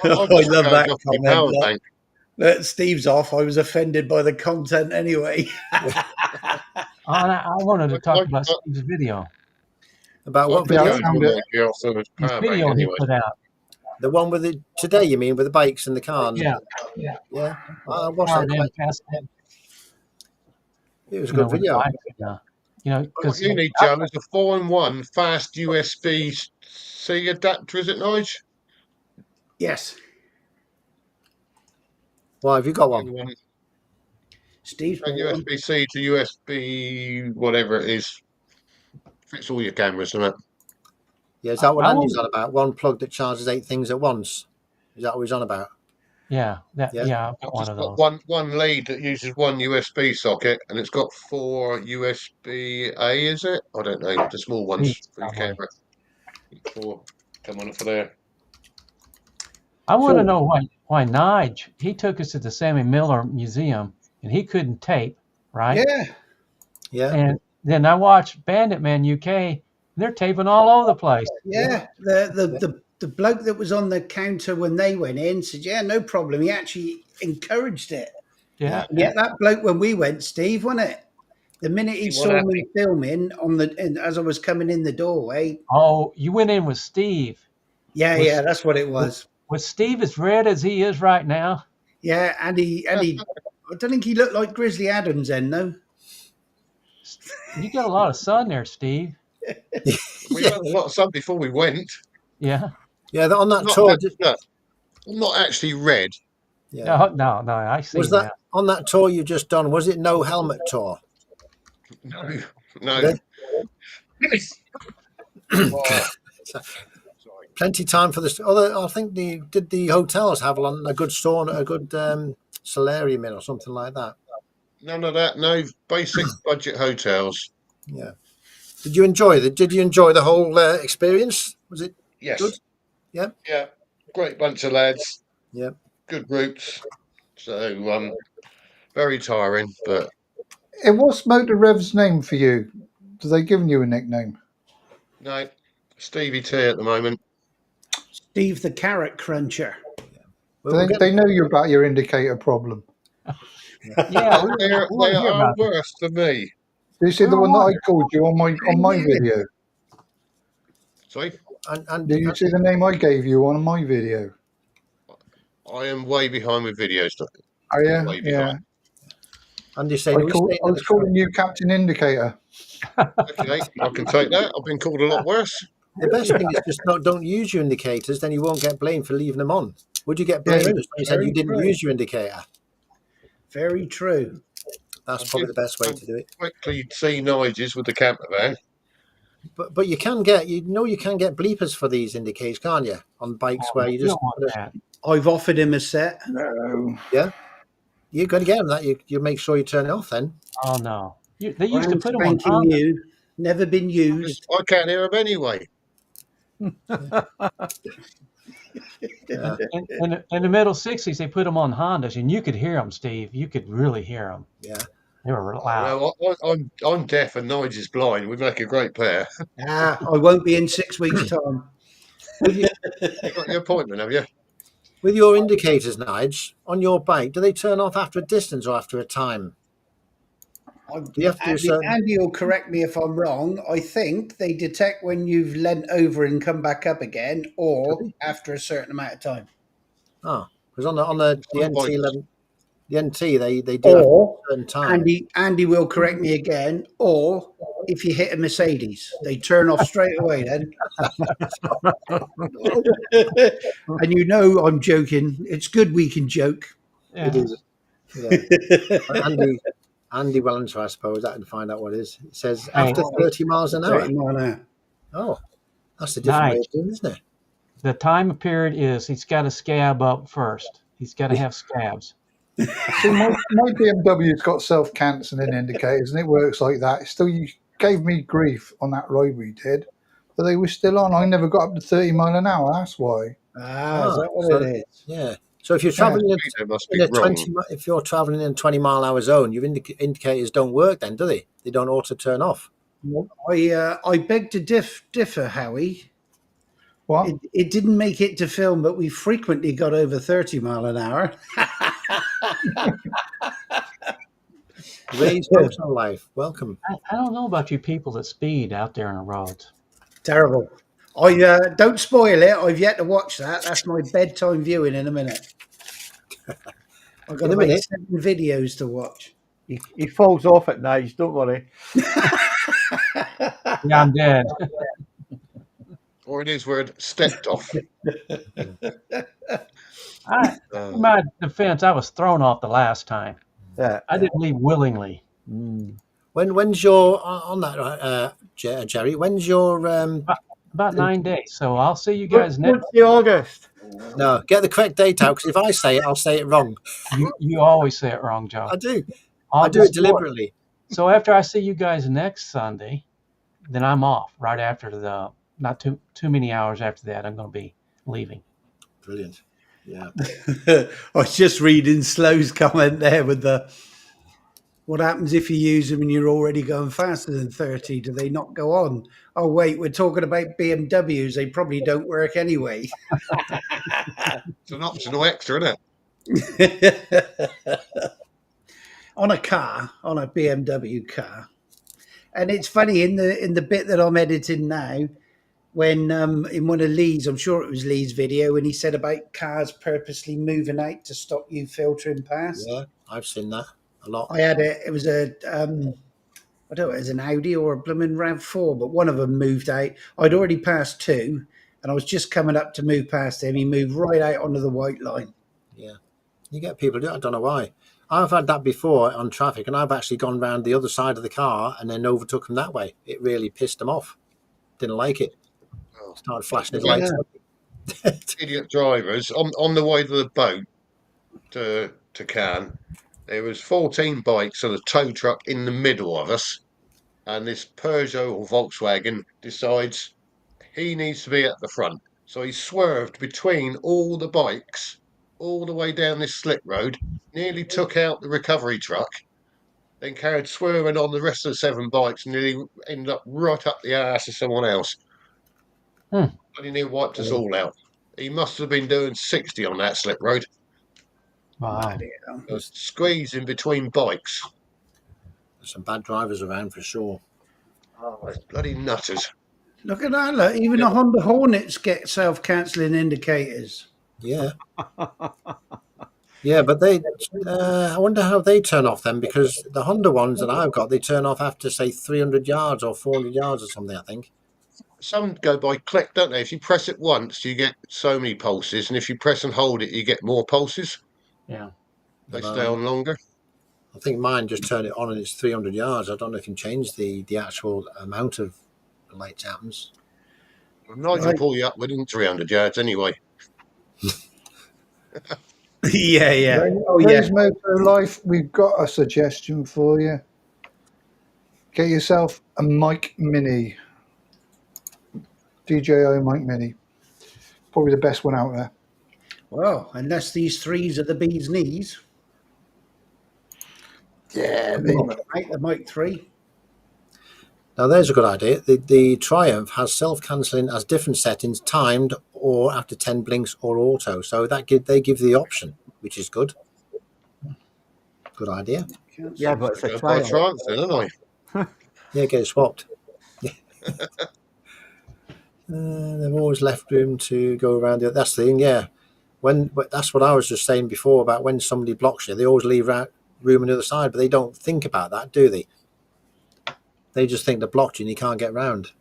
I love that Off my power comment. bank. That Steve's off. I was offended by the content anyway. I wanted to talk about Steve's video. About what Yeah, video? I found it. His video he put out. The one with the today, you mean, with the bikes and the car? Yeah. I watched that. It was a good video. What you need, Joe, is a 4-in-1 fast USB-C adapter, is it, Nige? Yes. Why have you got one? Steve's And USB-C to USB, whatever it is. Fits all your cameras, isn't it? Yeah, is that what Andy's on about? One plug that charges 8 things at once. Is that what he's on about? Yeah, I've got one of those. One lead that uses one USB socket, and it's got 4 USB-A, is it? I don't know, the small ones for your camera. 4 come on it for there. I want to know why Nige, he took us to the Sammy Miller Museum, and he couldn't tape, right? Yeah. And then I watched Bandit Man UK, and they're taping all over the place. Yeah. The bloke that was on the counter when they went in said, "Yeah, no problem." He actually encouraged it. Yeah. Yeah, that bloke when we went, Steve, wasn't it? The minute he saw me filming as I was coming in the doorway. Oh, you went in with Steve. Yeah, that's what it was. Was Steve as red as he is right now? Yeah, and he I don't think he looked like Grizzly Adams then, though. You got a lot of sun there, Steve. We had a lot of sun before we went. Yeah. Yeah, on that Not tour. that, no, not actually red. Yeah, No, I see was that on that tour you just done? Was it no helmet tour? No, no. Yeah. Oh, sorry. Plenty time for this. Although I think did the hotels have a good sauna, a good solarium in or something like that? None of that. No basic budget hotels. Yeah. Did you enjoy the whole experience? Was it Yes. good? Yeah. Yeah. Great bunch of lads. Yeah. Good routes. So very tiring, but And what's Motor Rev's name for you? Do they given you a nickname? no. Stevie T at the moment. Steve the Carrot Cruncher. They know you about your indicator problem. Yeah, They we hear are about it. worse than me. Do you see the one that I called you on my Yeah. video? Sorry, And Do you see the name I gave you on my video? I am way behind with videos. Oh yeah, Way yeah. behind. Andy I saying was calling you Captain Indicator. Okay, I can take that. I've been called a lot worse. the best thing is just don't use your indicators, then you won't get blamed for leaving them on. Would you get blamed Yeah. if you said you didn't use your indicator? Very true. That's probably the best way to do it. Quickly see Nigel's with the camper van. But you can get bleepers for these indicators, can't you? On bikes where you You just don't want that. I've offered him a set. No. you're going to get them that you make sure you turn it off then. Oh no. They used to Brand put them on spanking Honda. new, never been used. I can't hear him anyway. Yeah. In the middle 60s, they put them on Hondas, and you could hear them, Steve. You could really hear them. Yeah. They were loud. No, I'm deaf and Nigel's blind. We make a great pair. I won't be in 6 weeks' time. You got your appointment, have you? With your indicators, Nige, on your bike, do they turn off after a distance or after a time? Do you have to do a certain... Andy will correct me if I'm wrong. I think they detect when you've leant over and come back up again, or after a certain amount of time. Oh, because on the NT11, the NT they do Or a certain time. Andy will correct me again. Or if you hit a Mercedes, they turn off straight away. Then, and you know I'm joking. It's good we can joke. Yeah. It is. Yeah. Andy Wellington, I suppose, I can find out what it is. It says after 30 miles an hour. 30 miles an hour. Oh, that's a different way of doing it, isn't it? The time period is he's got to scab up first. He's got to have scabs. See, my BMW's got self-cancelling indicators, and it works like that. Still, you gave me grief on that ride we did, but they were still on. I never got up to 30 miles an hour. That's why. Is that what it is? Yeah. So if you're traveling if you're traveling in a 20-mile-an-hour zone, your indicators don't work then, do they? They don't auto turn off. I beg to differ, Howie. What? It didn't make it to film, but we frequently got over 30 miles an hour. Ray's Motor Life, welcome. I don't know about you people that speed out there on the roads. Terrible. Don't spoil it. I've yet to watch that. That's my bedtime viewing in a minute. I've got about 7 videos to watch. He falls off at night. Don't worry. Yeah, I'm dead. Or it is word stepped off. In my defense, I was thrown off the last time. Yeah. I didn't leave willingly. When's your on that Jerry? When's your about 9 days? So I'll see you guys next. What's the August? No, get the correct date out, because if I say it, I'll say it wrong. You always say it wrong, Joe. I do. August I do it deliberately. 4th. So after I see you guys next Sunday, then I'm off right after not too many hours after that. I'm going to be leaving. Brilliant. Yeah. I was just reading Slow's comment there with what happens if you use them and you're already going faster than 30? Do they not go on? Oh, wait, we're talking about BMWs. They probably don't work anyway. It's an optional extra, isn't it? On a BMW car. And it's funny, in the bit that I'm editing now, when in one of Lee's, I'm sure it was Lee's video, when he said about cars purposely moving out to stop you filtering past. Yeah, I've seen that a lot. I had it was a I don't know, it was an Audi or a blooming RAV4, but one of them moved out. I'd already passed two, and I was just coming up to move past him. He moved right out onto the white line. Yeah, you get people do it. I don't know why. I've had that before on traffic, and I've actually gone round the other side of the car and then overtook them that way. It really pissed them off. Didn't like it. Oh. Started flashing his lights. Idiot drivers on the way to the boat to Cannes. There was 14 bikes and a tow truck in the middle of us, and this Peugeot or Volkswagen decides he needs to be at the front. So he swerved between all the bikes all the way down this slip road, nearly took out the recovery truck, then carried swerving on the rest of the 7 bikes, and nearly ended up right up the arse of someone else. And he nearly wiped us all out. He must have been doing 60 on that slip road. Wow. Squeezing between bikes. There's some bad drivers around for sure. Oh, it's bloody nutters. Look at that, look. Even the Honda Hornets get self-cancelling indicators. Yeah. Yeah, but they, I wonder how they turn off then, because the Honda ones that I've got, they turn off after, say, 300 yards or 400 yards or something, I think. Some go by click, don't they? If you press it once, you get so many pulses, and if you press and hold it, you get more pulses. Yeah. They stay on longer. I think mine just turn it on and it's 300 yards. I don't know if you can change the actual amount of lights happens. Well, Nigel will pull you up within 300 yards anyway. Yeah. Oh, yeah. Moto Life, we've got a suggestion for you. Get yourself a mic mini. DJI mic mini. Probably the best one out there. Well, unless these threes are the bee's knees. Yeah, Right, the Mic 3. Now, there's a good idea. The Triumph has self-cancelling as different settings, timed or after 10 blinks or auto. So they give the option, which is good. Good idea. Yeah, but it's a Go by Triumph. Triumph then, aren't I? Yeah, get it swapped. They've always left room to go around. That's the thing, yeah. That's what I was just saying before about when somebody blocks you, they always leave room on the other side, but they don't think about that, do they? They just think they're blocked you and you can't get round.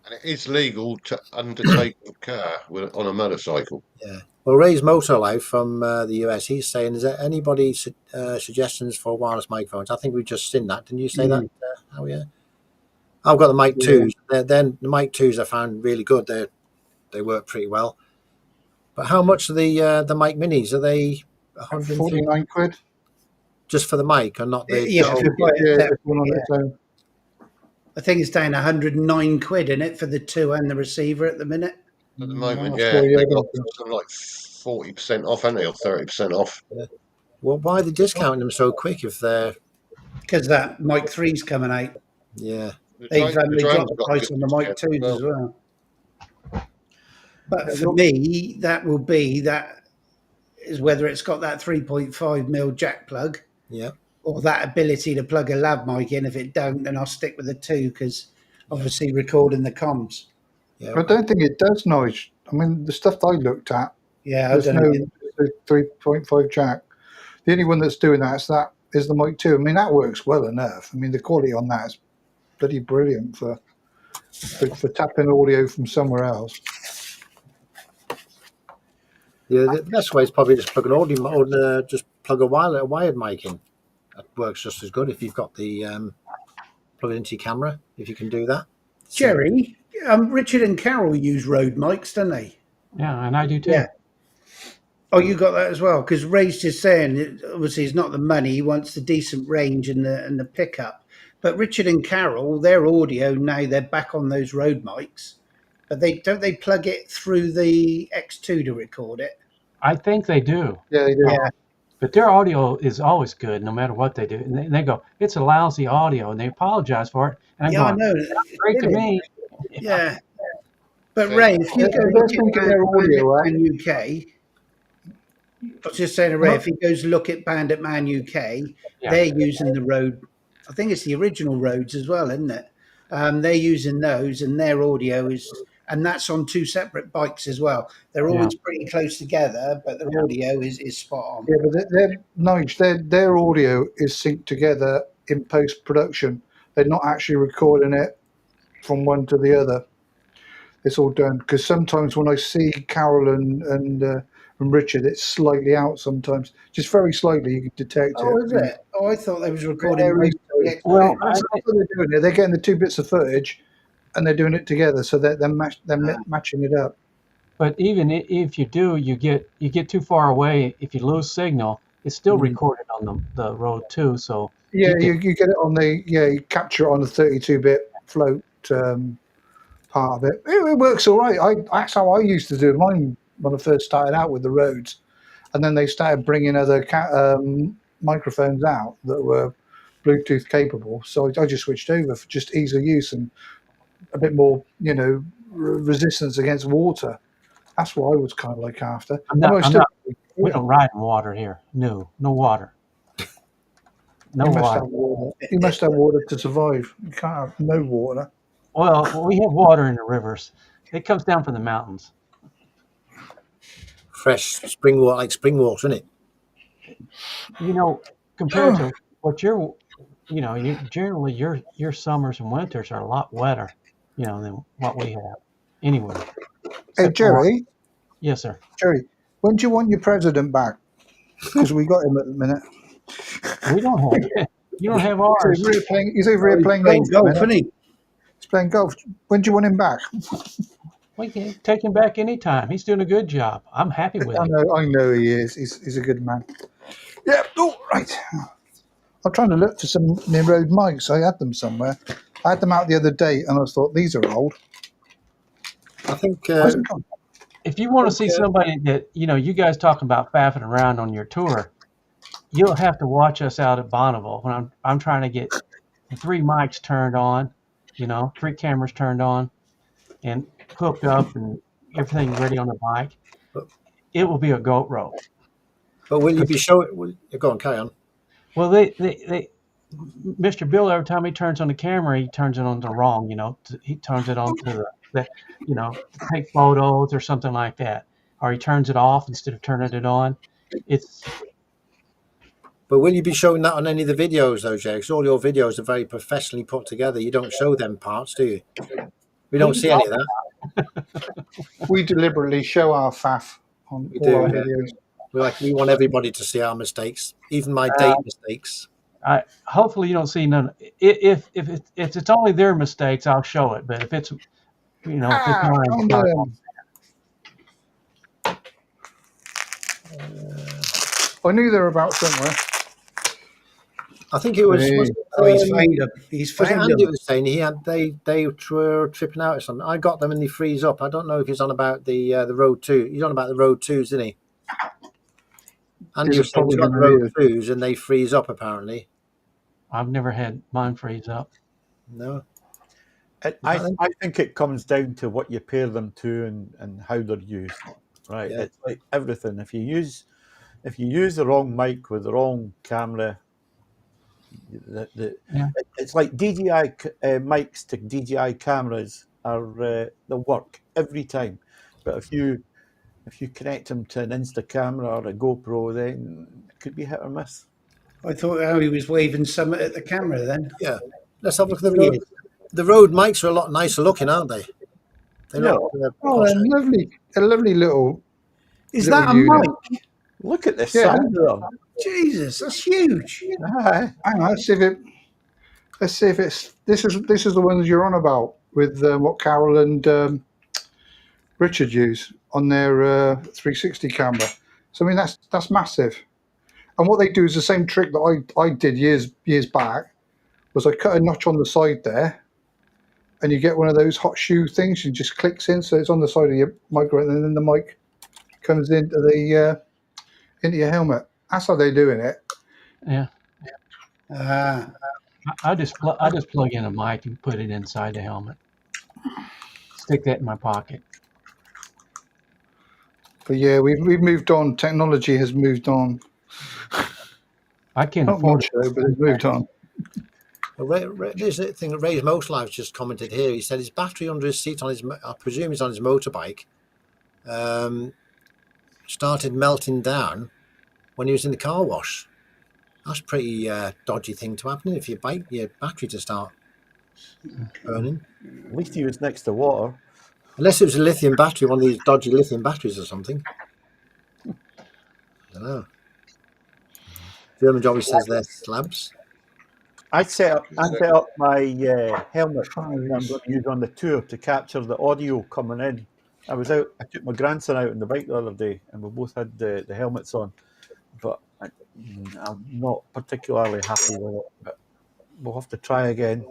And it is legal to undertake a car on a motorcycle. Yeah. Well, Ray's Motor Life from the US, he's saying, is there anybody suggestions for wireless microphones? I think we've just seen that. Didn't you say that? Oh, yeah. I've got the Mic 2s. Then the Mic 2s I found really good. They work pretty well. But how much are the Mic Minis? Are they 49 quid? Just for the mic and not the... One on its own. I think it's down 109 quid in it for the 2 and the receiver at the minute. At the moment, yeah. They got something like 40% off, haven't they? Or 30% off. Yeah. Well, why are they discounting them so quick if they're... Because that Mic 3's coming out. Yeah. They've dropped the price on the Mic 2s as well. But for me, that is whether it's got that 3.5mm jack plug, or that ability to plug a lav mic in. If it don't, then I'll stick with the 2 because obviously recording the comms. Yeah. I don't think it does, Nige. I mean, the stuff I looked at, there's no 3.5 jack. The only one that's doing that is the Mic 2. I mean, that works well enough. I mean, the quality on that is bloody brilliant for tapping audio from somewhere else. Yeah, the best way is probably just plug an audio or just plug a wired mic in. That works just as good if you've got the plug it into your camera, if you can do that. Jerry, Richard and Carol use Rode mics, don't they? Yeah, and I do too. Yeah. Oh, you got that as well? Because Ray's just saying, obviously, it's not the money. He wants the decent range and the pickup. But Richard and Carol, their audio now, they're back on those Rode mics. But don't they plug it through the X2 to record it? I think they do. Yeah, they do. Yeah. But their audio is always good, no matter what they do. And they go, it's a lousy audio, and they apologize for it. And I know. That's great to me. Yeah. But Ray, if you go look at their audio in UK, I was just saying to Ray, if he goes look at Bandit Man UK, they're using the Rode. I think it's the original Rodes as well, isn't it? They're using those, and their audio is, and that's on 2 separate bikes as well. They're always pretty close together, but their audio is spot on. Yeah, but their audio is synced together in post production. they're not actually recording it from one to the other. It's all done, because sometimes when I see Carol and Richard, it's slightly out sometimes, just very slightly. You can detect Oh, it. is it? Oh, I thought they was recording Very most of the extra Well, bits. That's what they're doing. They're getting the two bits of footage, and they're doing it together, so they're matching it up. but even if you do, you get too far away. If you lose signal, it's still recorded on the road too. So Yeah, you you get it on the you capture it on the 32-bit float part of it. It works all right. That's how I used to do mine when I first started out with the Rhodes, and then they started bringing other microphones out that were Bluetooth capable. So I just switched over for just ease of use and a bit more, resistance against water. That's what I was kind of like after. I'm I know I not. I'm still. not. We don't ride in water here. No, no water. No You must water. have water. You must have water to survive. You can't have no water. Well, we have water in the rivers. It comes down from the mountains. Fresh spring water, like spring water, isn't it? You know, compared to what generally your summers and winters are a lot wetter, than what we have anywhere. Hey, Except for, Jerry, yes, sir. when do you want your president back? Because we got him at the minute. We don't have. You don't have ours. He's over here playing Playing golf. golf, isn't he? He's playing golf. When do you want him back? We can take him back anytime. He's doing a good job. I'm happy with him. I know he is. He's a good man. Yeah. Oh, right. I'm trying to look for some near road mics. I had them somewhere. I had them out the other day, and I thought these are old. I think Where's it gone? If you want to see somebody that, you guys talking about faffing around on your tour, you'll have to watch us out at Bonneville when I'm trying to get the 3 mics turned on, 3 cameras turned on and hooked up and everything ready on the bike. It will be a goat row. but will you be showing? Go on, carry on. Well, they Mr. Bill, every time he turns on the camera, he turns it on the wrong, he turns it on to the to take photos or something like that. Or he turns it off instead of turning it on. But will you be showing that on any of the videos, though, Jay? Because all your videos are very professionally put together. You don't show them parts, do you? We don't see any of that. We deliberately show our faff on We all do, our yeah. videos. We want everybody to see our mistakes, even my date mistakes. Hopefully you don't see none. If it's only their mistakes, I'll show it. But if it's if it's mine, I knew they were about somewhere. I think it was. He's Was it found Andy them. was saying they were tripping out or something? I got them and they freeze up. I don't know if he's on about the Road 2. He's on about the Road 2s, isn't he? Andy was saying he's got the Road 2s and they freeze up apparently. I've never had mine freeze up. No. I think it comes down to what you pair them to and how they're used. Right? Yeah. It's like everything. If you use the wrong mic with the wrong camera, it's like DJI mics to DJI cameras they'll work every time, but if you connect them to an Insta camera or a GoPro, then it could be hit or miss. I thought he was waving something at the camera then. Yeah. Let's have a look at the Road. The Road mics are a lot nicer looking, aren't they? They look, they're lovely. A lovely little. Is little that a unit. mic? Look at the size of them. Jesus, that's huge. Hang on, let's see if it's this is the ones you're on about with what Carol and Richard use on their 360 camera. So I mean that's massive. And what they do is the same trick that I did years back. Was I cut a notch on the side there, and you get one of those hot shoe things. You just clicks in, so it's on the side of your micro, and then the mic comes into your helmet. That's how they're doing it. Yeah. Ah, I just plug in a mic and put it inside the helmet. Stick that in my pocket. But yeah, we've moved on. Technology has moved on. I can't Not afford much though, but it's moved on. Well, there's a thing that Ray's Most Lives just commented here. He said his battery under his seat on his, I presume he's on his motorbike, started melting down when he was in the car wash. That's a pretty dodgy thing to happen if your battery to start burning. At least he was next to water. Unless it was a lithium battery, one of these dodgy lithium batteries or something. I don't know. German Jobby says they're slabs. I set up my helmet that I'm going Fries. to use on the tour to capture the audio coming in. I took my grandson out on the bike the other day, and we both had the helmets on, but I'm not particularly happy with it. But we'll have to try again.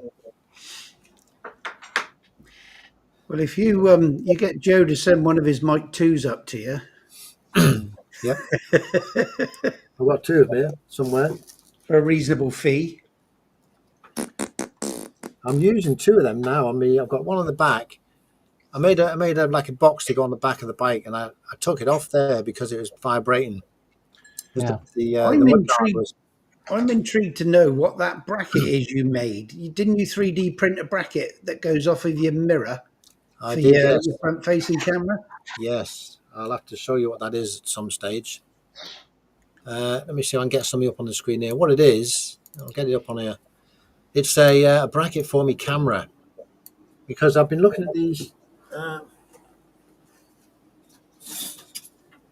Well, if you you get Joe to send one of his Mic 2s up to you. Yep. I've got two of here somewhere. For a reasonable fee. I'm using two of them now. I've got one on the back. I made a like a box to go on the back of the bike, and I took it off there because it was vibrating. Yeah. I'm intrigued to know what that bracket is you made. Didn't you 3D print a bracket that goes off of your mirror I for did, your yes. front-facing camera? Yes, I'll have to show you what that is at some stage. Let me see if I can get something up on the screen here. What it is, I'll get it up on here. It's a bracket for me camera, because I've been looking at these.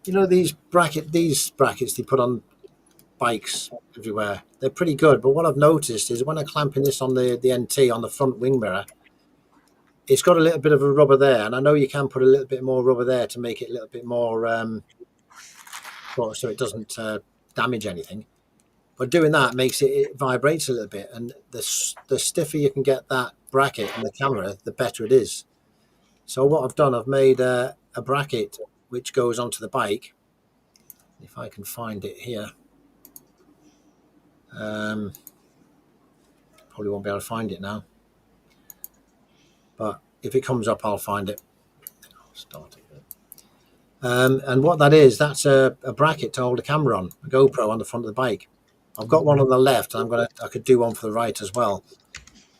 You know, these brackets they put on bikes everywhere. They're pretty good, but what I've noticed is when I'm clamping this on the NT on the front wing mirror, it's got a little bit of a rubber there, and I know you can put a little bit more rubber there to make it a little bit more so it doesn't damage anything. But doing that makes it vibrates a little bit, and the stiffer you can get that bracket on the camera, the better it is. So what I've done, I've made a bracket which goes onto the bike. If I can find it here. Probably won't be able to find it now. But if it comes up, I'll find it. I'll start it. And what that is, that's a bracket to hold a camera on, a GoPro on the front of the bike. I've got one on the left, and I could do one for the right as well.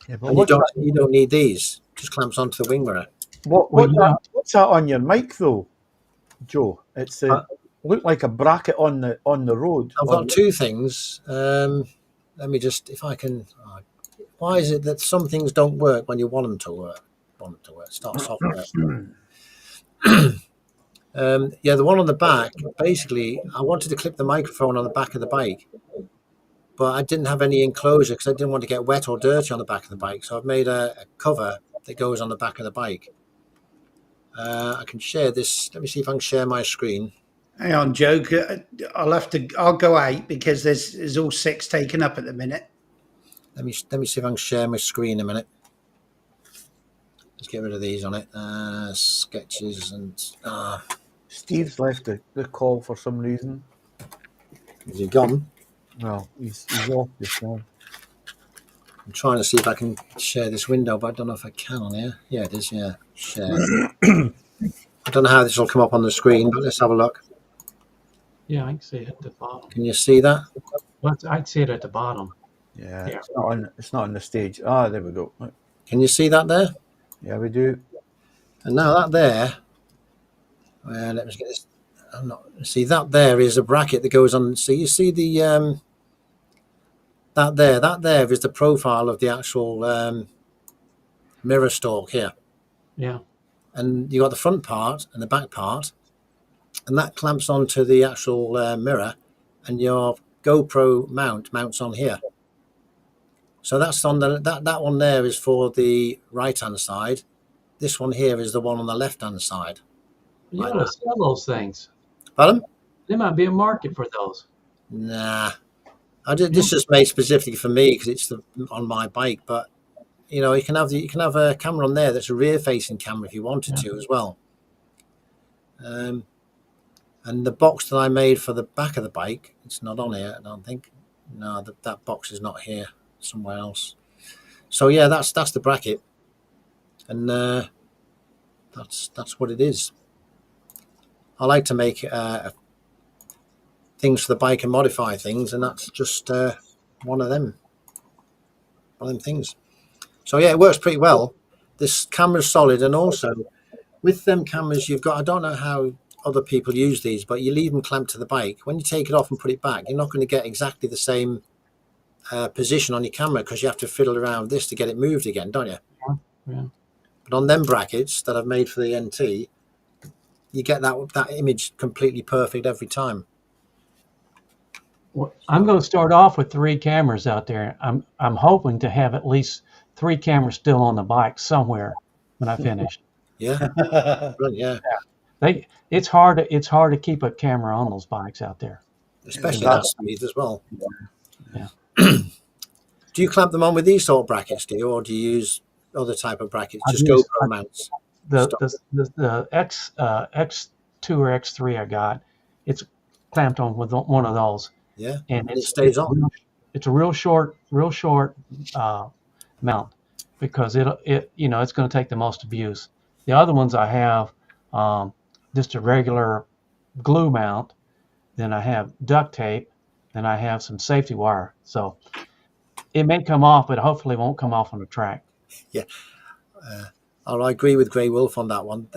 Yeah, but And you don't need these. Just clamps onto the wing mirror. What's that on your mic though, Joe? It's looked like a bracket on the road. I've got two things. Let me just, if I can. Why is it that some things don't work when you want them to work? Start software. Yeah, the one on the back. Basically, I wanted to clip the microphone on the back of the bike, but I didn't have any enclosure because I didn't want to get wet or dirty on the back of the bike. So I've made a cover that goes on the back of the bike. I can share this. Let me see if I can share my screen. Hang on, Joe. I'll go out because there's all 6 taken up at the minute. Let me see if I can share my screen a minute. Let's get rid of these on it. Sketches and. Steve's left the call for some reason. Is he gone? Well, he's off just now. I'm trying to see if I can share this window, but I don't know if I can on here. Yeah, it is. Yeah, share. I don't know how this will come up on the screen, but let's have a look. Yeah, I can see it at the bottom. Can you see that? Well, I can see it at the bottom. Yeah, Yeah. It's not on the stage. Ah, there we go. Can you see that there? Yeah, we do. And now that there. Well, let me get this. See that there is a bracket that goes on. So you see the that there is the profile of the actual mirror stalk here. Yeah. And you got the front part and the back part, and that clamps onto the actual mirror, and your GoPro mounts on here. So that's on that one there is for the right hand side. This one here is the one on the left hand side. You ought to sell those things. Pardon? There might be a market for those. Nah, this is made specifically for me because it's on my bike. But you know, you can have a camera on there that's a rear facing camera if you wanted to as well. And the box that I made for the back of the bike, it's not on here. I don't think. No, that box is not here. Somewhere else. So yeah, that's the bracket, and that's what it is. I like to make things for the bike and modify things, and that's just one of them things. So yeah, it works pretty well. This camera's solid, and also with them cameras you've got, I don't know how other people use these, but you leave them clamped to the bike. When you take it off and put it back, you're not going to get exactly the same position on your camera because you have to fiddle around this to get it moved again, don't you? Yeah. But on them brackets that I've made for the NT, you get that image completely perfect every time. Well, I'm going to start off with 3 cameras out there. I'm hoping to have at least 3 cameras still on the bike somewhere when I finish. Yeah, brilliant, yeah. It's hard to keep a camera on those bikes out there. Especially that speed as well. Yeah. Do you clamp them on with these sort of brackets, do you, or do you use other type of brackets? Just GoPro mounts. The X2 or X3 I got, it's clamped on with one of those. Yeah, and it stays on. It's a real short mount because it's going to take the most abuse. The other ones I have just a regular glue mount. Then I have duct tape. Then I have some safety wire. So it may come off, but hopefully it won't come off on the track. Yeah. I agree with Grey Wolf on that one.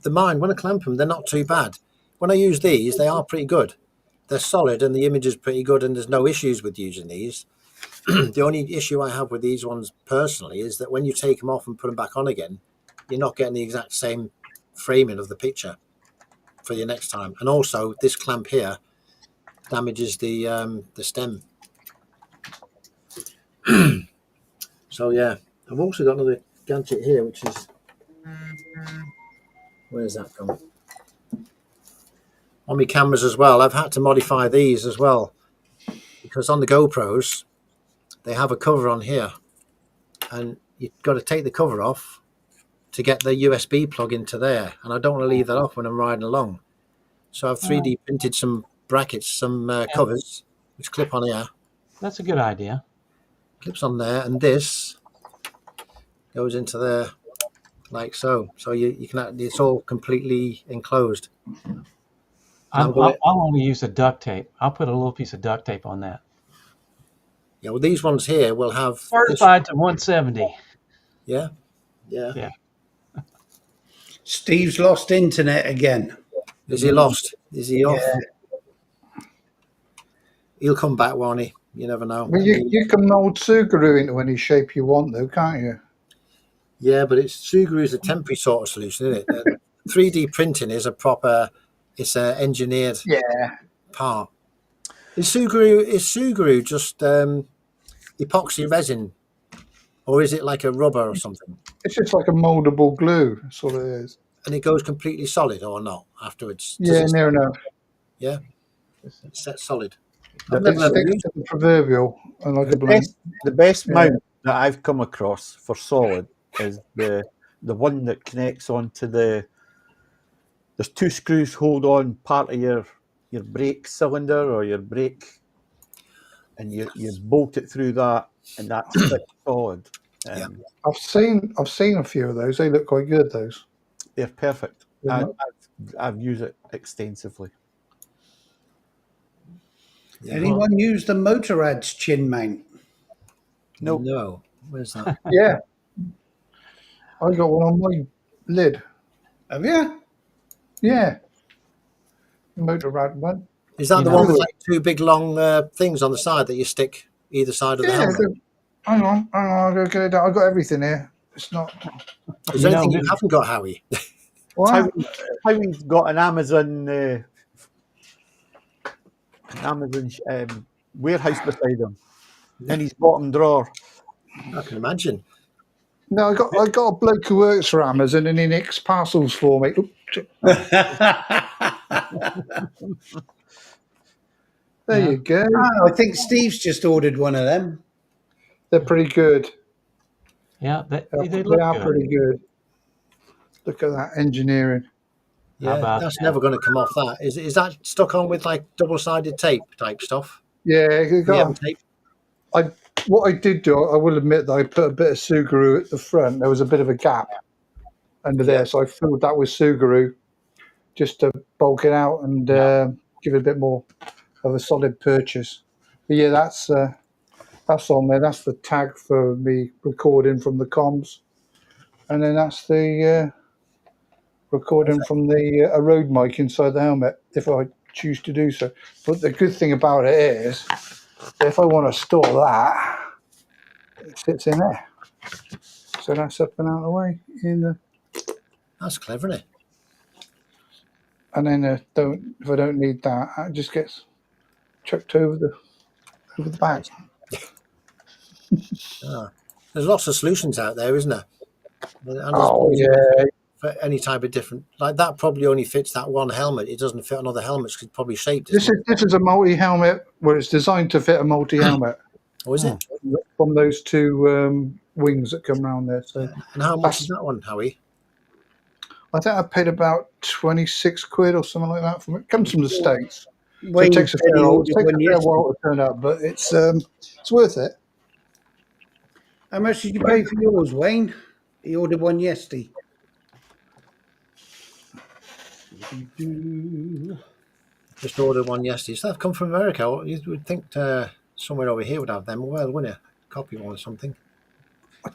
Mine, when I clamp them, they're not too bad. When I use these, they are pretty good. They're solid and the image is pretty good and there's no issues with using these. The only issue I have with these ones personally is that when you take them off and put them back on again, you're not getting the exact same framing of the picture for your next time. And also this clamp here damages the stem. So yeah, I've also got another gadget here, which is, where's that from? On my cameras as well, I've had to modify these as well because on the GoPros they have a cover on here and you've got to take the cover off to get the USB plug into there, and I don't want to leave that off when I'm riding along. So I've 3D printed some brackets, some covers which clip on here. That's a good idea. Clips on there, and this goes into there like so. So you can, it's all completely enclosed. I'll only use the duct tape. I'll put a little piece of duct tape on that. Yeah, well, these ones here will have certified to 170. Yeah. Steve's lost internet again. Is he lost? Is he off? Yeah. He'll come back, won't he? You never know. Well, you can mould Subaru into any shape you want, though, can't you? Yeah, but Subaru is a temporary sort of solution, isn't it? 3D printing is a proper, it's an engineered part. Is Subaru just epoxy resin, or is it like a rubber or something? It's just like a mouldable glue, that's all it is. And it goes completely solid or not afterwards? Yeah, near enough. Yeah, it's set solid. It sticks to the proverbial. Like the best mount that I've come across for solid is the one that connects onto there's 2 screws hold on part of your brake cylinder or your brake, and you bolt it through that, and that's solid. I've seen a few of those. They look quite good. Those. They're perfect. I've used it extensively. Yeah. Anyone use the Motorrad's chin mount? No. Where's that? Yeah. I got one on my lid. Have you? Yeah. Motorrad one. Is that the one with like 2 big long things on the side that you stick either side of the helmet? Hang on. I'll go get it out. I've got everything here. It's not. Is there anything you haven't got, Howie? Howie's got an Amazon warehouse beside him in his bottom drawer. I can imagine. No, I got a bloke who works for Amazon and he nicks parcels for me. There you go. Oh, I think Steve's just ordered one of them. They're pretty good. Yeah, they look good. Pretty good. Look at that engineering. Yeah, that's never going to come off. That is that stuck on with like double-sided tape type stuff? Yeah, tape. What I did do, I will admit that I put a bit of Subaru at the front. There was a bit of a gap under there, so I filled that with Subaru just to bulk it out and give it a bit more of a solid purchase. But yeah, that's on there. That's the tag for me recording from the comms, and then that's the recording from the a road mic inside the helmet if I choose to do so. But the good thing about it is So if I want to store that, it sits in there. So that's up and out of the way in the. That's clever, isn't it? And then if I don't need that, it just gets chucked over the back. There's lots of solutions out there, isn't there? And there's Oh yeah, for any type of different, like that probably only fits that one helmet. It doesn't fit another helmet because it's probably shaped. this is a multi-helmet. Well, it's designed to fit a multi-helmet. Oh, is it? From those two wings that come around there. So, and how much is that one, Howie? I think I paid about 26 quid or something like that. It comes from the States. So Wayne it takes a said he fair ordered one yesterday. while to turn up, but it's worth it. How much did you pay for yours, Wayne? He ordered one yesterday. Just ordered one yesterday. So they've come from America. You would think somewhere over here would have them. Well, wouldn't you? Copy one or something.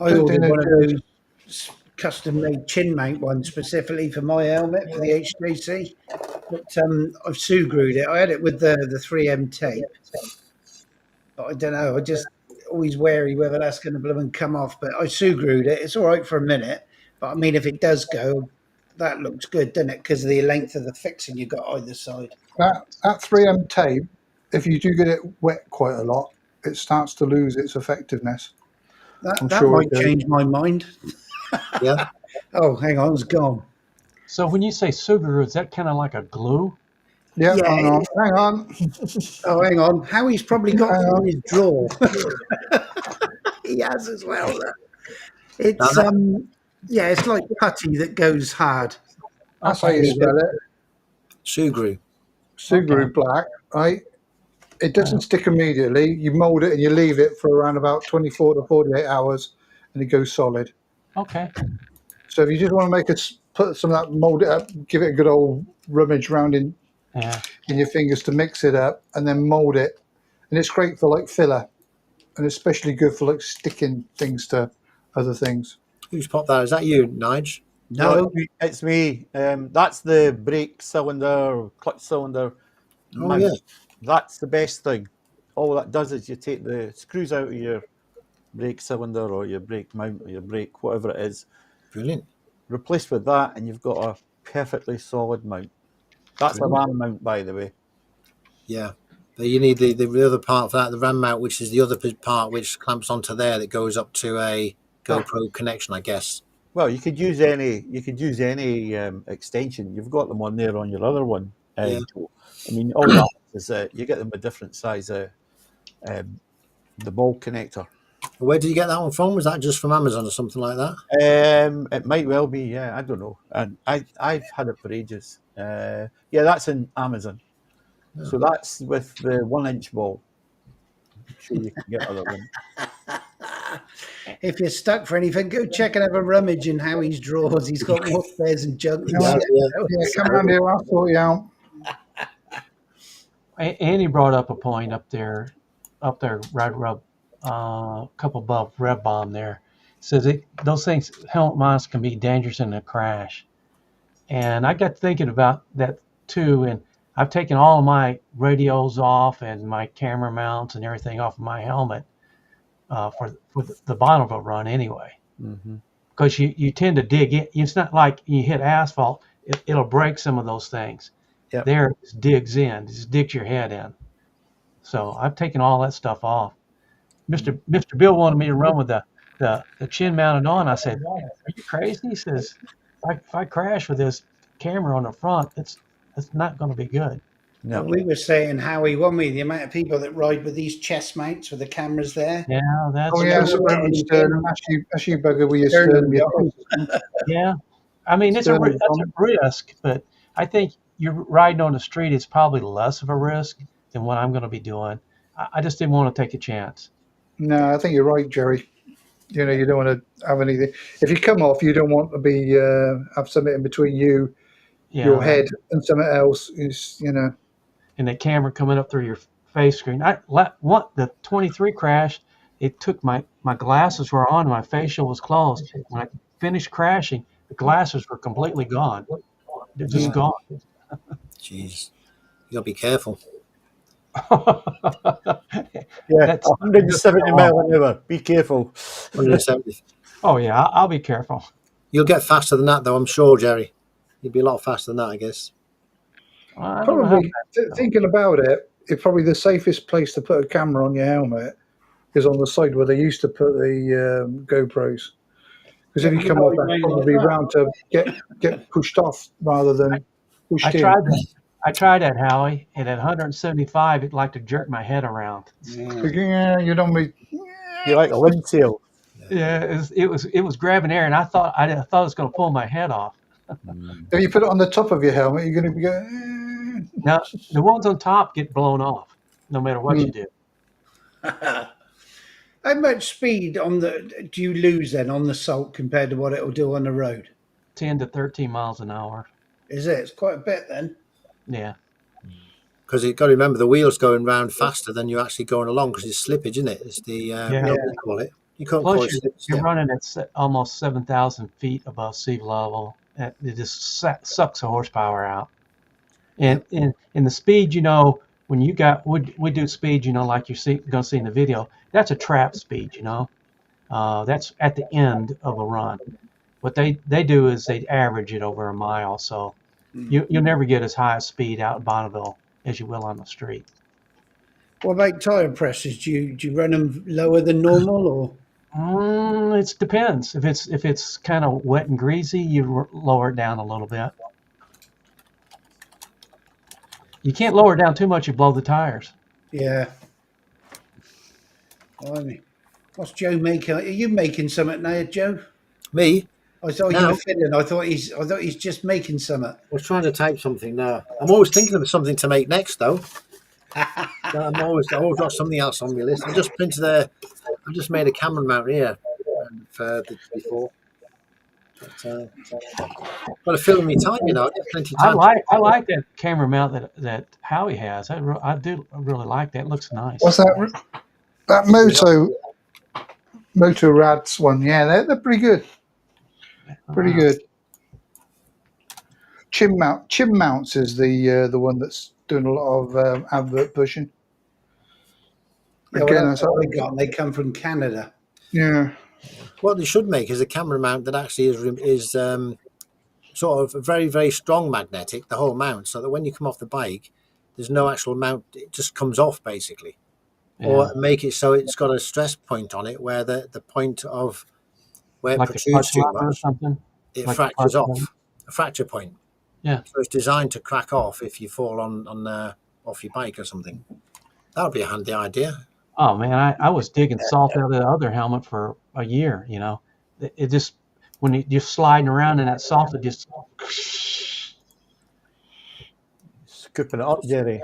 I ordered one of those custom-made chin mount ones specifically for my helmet for the HJC. But I've Sugrued it. I had it with the 3M tape. But I don't know. I just always wary whether that's going to blow and come off. But I Sugrued it. It's all right for a minute. But I mean, if it does go, that looks good, doesn't it? Because of the length of the fixing you got either side. That 3M tape, if you do get it wet quite a lot, it starts to lose its effectiveness. That might change my mind. Yeah. Oh, hang on, it's gone. So when you say Subaru, is that kind of like a glue? Yeah, Yeah, hang on. Oh, hang on. Howie's probably got it in his drawer. He has as well. It's yeah, it's like putty that goes hard. That's how you spell it. Sugru. Subaru Black, right? It doesn't stick immediately. You mold it and you leave it for around about 24 to 48 hours, and it goes solid. Okay. So if you just want to put some of that, mold it up, give it a good old rummage round in your fingers to mix it up, and then mold it. And it's great for like filler, and especially good for like sticking things to other things. Who's popped that? Is that you, Nige? No, it's me. That's the brake cylinder, clutch cylinder. Oh, yeah. That's the best thing. All that does is you take the screws out of your brake cylinder or your brake mount or your brake, whatever it is. Brilliant. Replace with that, and you've got a perfectly solid mount. That's a RAM mount, by the way. Yeah. But you need the other part for that, the RAM mount, which is the other part which clamps onto there that goes up to a GoPro connection, I guess. Well, you could use any extension. You've got them on there on your other one. Yeah. I mean, all that is you get them a different size. The ball connector. Where did you get that one from? Was that just from Amazon or something like that? It might well be. Yeah, I don't know. And I've had it for ages. Yeah, that's in Amazon. Yeah. So that's with the 1-inch ball. I'm sure you can get other ones. If you're stuck for anything, go check and have a rummage in Howie's drawers. He's got more spares and junk. Yeah, come around here, I'll sort you out. Andy brought up a point up there, right a couple above Red Bomb there. Says those things, helmet mounts can be dangerous in a crash. And I got thinking about that too. And I've taken all of my radios off and my camera mounts and everything off of my helmet for the Bonneville run anyway. Because you tend to dig in. It's not like you hit asphalt, it'll break some of those things. Yep. There it just digs in, just digs your head in. So I've taken all that stuff off. Mr. Bill wanted me to run with the chin mounted on. I said, "Are you crazy?" He says, if I crash with this camera on the front, it's not going to be good. No. We were saying, Howie, weren't we? The amount of people that ride with these chest mounts with the cameras there. Yeah, that's. Oh yeah, sternum. As you bugger with your sternum. Yeah, I mean that's a risk, but I think you're riding on the street. It's probably less of a risk than what I'm going to be doing. I just didn't want to take a chance. No, I think you're right, Jerry. You know, you don't want to have anything. If you come off, you don't want to be have something in between you, your head, and something else. Is And the camera coming up through your face screen. The 23 crashed. It took my glasses were on, my facial was closed. When I finished crashing, the glasses were completely gone. They're just gone. Jeez, you gotta be careful. Yeah, That's 170 mile an hour. Be careful. 170. Oh yeah, I'll be careful. You'll get faster than that, though, I'm sure, Jerry. You'll be a lot faster than that, I guess. I don't know how Probably thinking about it, it's probably the safest place to put a camera on your helmet is on the side where they used to put the GoPros. Because if you come off, that's probably round to get pushed off rather than pushed in. I tried that, Howie, and at 175, it like to jerk my head around. Yeah, you don't be. You like a wind sail. Yeah, it was grabbing air, and I thought it was going to pull my head off. If you put it on the top of your helmet, you're going to be going. Now the ones on top get blown off, no matter what you do. How much speed do you lose then on the salt compared to what it'll do on the road? 10 to 13 miles an hour. Is it? It's quite a bit then. Yeah. Because you've got to remember the wheel's going round faster than you're actually going along because it's slippage, isn't it? It's the, what do you call it? You can't call it Plus, slippage. you're running at almost 7,000 feet above sea level. It just sucks the horsepower out. And in the speed, when you we do speed, like you're going to see in the video, that's a trap speed, that's at the end of a run. What they do is they average it over a mile. So you'll never get as high a speed out in Bonneville as you will on the street. What about tire pressures? Do you run them lower than normal or? It depends. If it's kind of wet and greasy, you lower it down a little bit. You can't lower it down too much; you blow the tires. Yeah. What's Joe making? Are you making something now, Joe? Me? I thought you were fiddling. I thought he's just making something. I was trying to type something now. I'm always thinking of something to make next, though. I've always got something else on my list. I just made a camera mount here before. But, got to fill me time, plenty of time. I like that camera mount that Howie has. I do really like that. It looks nice. What's that? That Moto Rads one. Yeah, they're pretty good. Pretty good. Chim Mounts is the one that's doing a lot of advert pushing. Yeah, again, that's what they got. They come from Canada. Yeah. What they should make is a camera mount that actually is sort of very, very strong magnetic, the whole mount, so that when you come off the bike, there's no actual mount. It just comes off, basically. Yeah. Or make it so it's got a stress point on it where the point of where it protrudes too much, or something. It fractures off. A fracture point. Yeah. So it's designed to crack off if you fall on off your bike or something. That would be a handy idea. Oh man, I was digging salt out of the other helmet for a year. It just when you're sliding around in that salt, it just scooping it up, Jerry.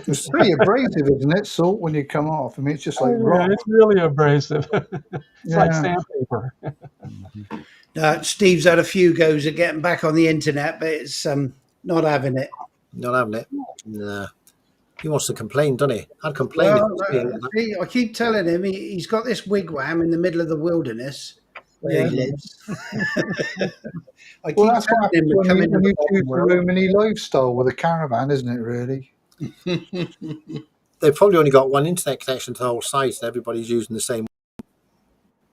It's pretty abrasive, isn't it? Salt when you come off. I mean, it's just like rock. It's really abrasive. It's like sandpaper. Steve's had a few goes at getting back on the internet, but it's not having it. Not having it. No. He wants to complain, doesn't he? I'd complain. I keep telling him he's got this wigwam in the middle of the wilderness where he lives. I keep that's telling him to come into the Romany lifestyle with a caravan, isn't it, really? They've probably only got one internet connection to the whole site and everybody's using the same.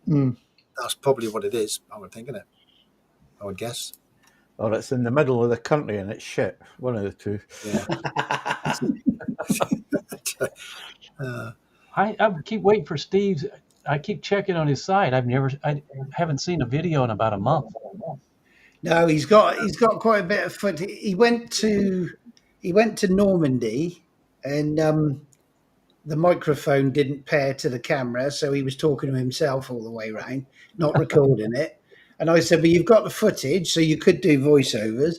That's probably what it is, I would think, isn't it? I would guess. Or it's in the middle of the country and it's shit. One of the two. Yeah. I keep waiting for Steve's. I keep checking on his site. I haven't seen a video in about a month. No, he's got quite a bit of foot. He went to Normandy, and the microphone didn't pair to the camera, so he was talking to himself all the way around, not recording it. And I said, "Well, you've got the footage, so you could do voiceovers,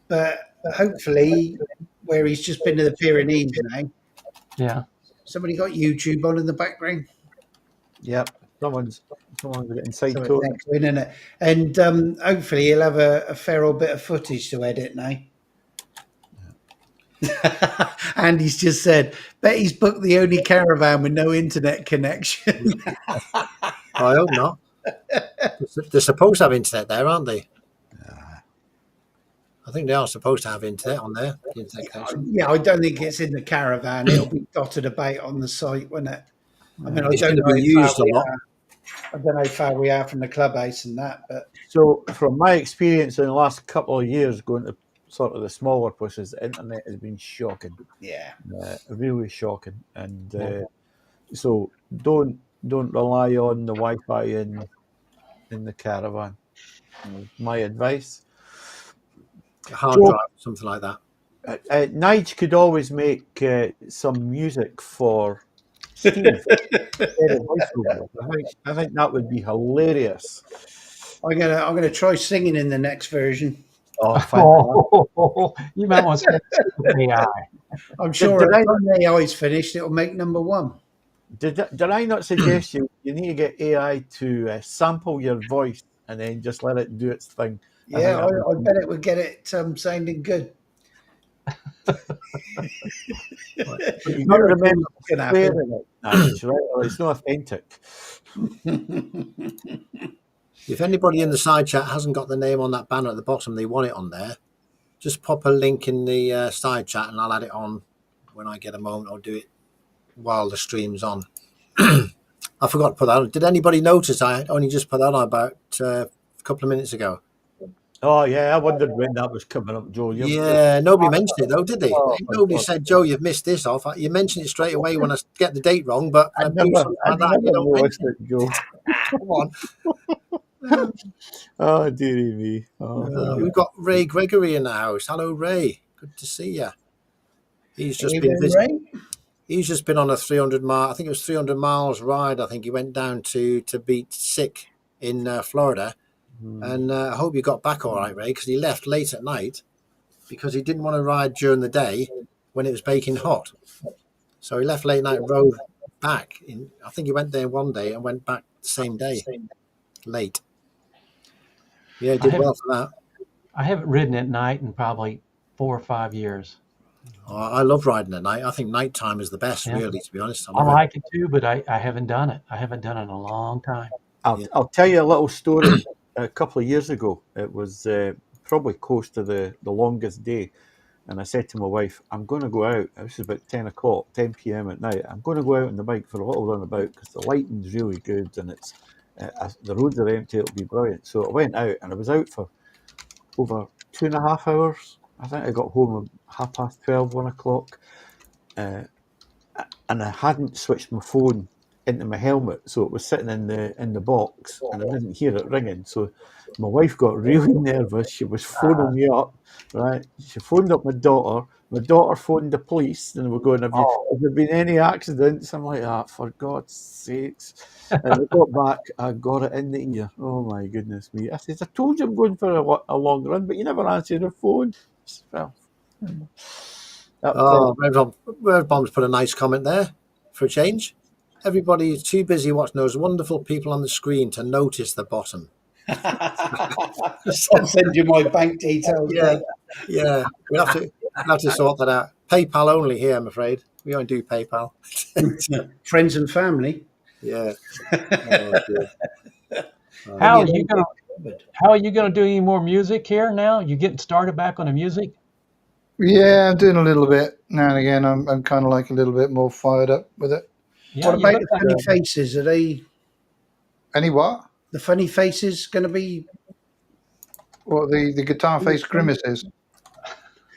but hopefully, where he's just been to the Pyrenees now." Yeah. Somebody got YouTube on in the background. Yep. Someone's getting side to it. And hopefully he'll have a fair old bit of footage to edit now. And he's just said, bet he's booked the only caravan with no internet connection. I hope not. They're supposed to have internet there, aren't they? I think they are supposed to have internet on there. The internet connection. Yeah, I don't think it's in the caravan. It'll be dotted about on the site, won't it? I mean, I It's don't going to know be how used a we lot. are. I don't know how far we are from the clubhouse and that, but So, from my experience in the last couple of years going to sort of the smaller places, the internet has been shocking, yeah. really shocking. And so, don't rely on the Wi-Fi in the caravan. My advice. A hard So, drive, something like that. Nige could always make some music for Steve. voiceover. I think that would be hilarious. I'm gonna try singing in the next version. Oh, fantastic. Oh, you might want to start with AI. I'm sure Did if the AI's finished, it'll make number one. Did I not suggest you need to get AI to sample your voice and then just let it do its thing? Yeah, I bet it would get it sounding good. You've got to remember Can swear happen. in it, Nige, right? Or it's not authentic. If anybody in the side chat hasn't got the name on that banner at the bottom, they want it on there, just pop a link in the side chat and I'll add it on when I get a moment. I'll do it while the stream's on. I forgot to put that on. Did anybody notice I only just put that on about a couple of minutes ago? Oh, yeah, I wondered when that was coming up, Joe. Yeah, nobody mentioned it though, did they? Oh, Nobody said, Joe, you've missed this off. You mentioned it straight away when I get the date wrong, but I I do never something like that. You don't noticed mention it, Joe. it. Come on. Oh, dearie me. We've got Ray Gregory in the house. Hello, Ray. Good to see you. He's just been visiting. He's just been on a 300 mile. I think it was 300 miles ride. I think he went down to beat Sick in Florida, and I hope you got back all right, Ray, because he left late at night because he didn't want to ride during the day when it was baking hot. So he left late night and rode back. I think he went there one day and went back the same day, late. Yeah, he did well for that. I haven't ridden at night in probably 4 or 5 years. I love riding at night. I think nighttime is the best, really, to be honest. I like it too, but I haven't done it. I haven't done it in a long time. I'll tell you a little story. A couple of years ago, it was probably close to the longest day. And I said to my wife, I'm going to go out. This is about 10 p.m. at night. I'm going to go out on the bike for a little runabout because the lighting's really good and it's the roads are empty. It'll be brilliant. So I went out and I was out for over 2.5 hours. I think I got home at 12:30, 1 o'clock. And I hadn't switched my phone into my helmet, so it was sitting in the box and I didn't hear it ringing. So my wife got really nervous. She was phoning me up, right? She phoned up my daughter. My daughter phoned the police and we're going, have there been any accidents? I'm like, for God's sakes. And I got back, I got it in the ear. Oh my goodness me. I said, I told you I'm going for a long run, but you never answered the phone. Well, Red Bomb's put a nice comment there for a change. Everybody is too busy watching those wonderful people on the screen to notice the bottom. I'll send you my bank details. Yeah. We'll have to sort that out. PayPal only here, I'm afraid. We don't do PayPal. Friends and family. Yeah. How are you gonna do any more music here now? You getting started back on the music? Yeah, I'm doing a little bit now and again. I'm kind of like a little bit more fired up with it. Yeah, What about the funny faces? Are they? Any what? The funny faces going to be? What, the guitar face grimaces?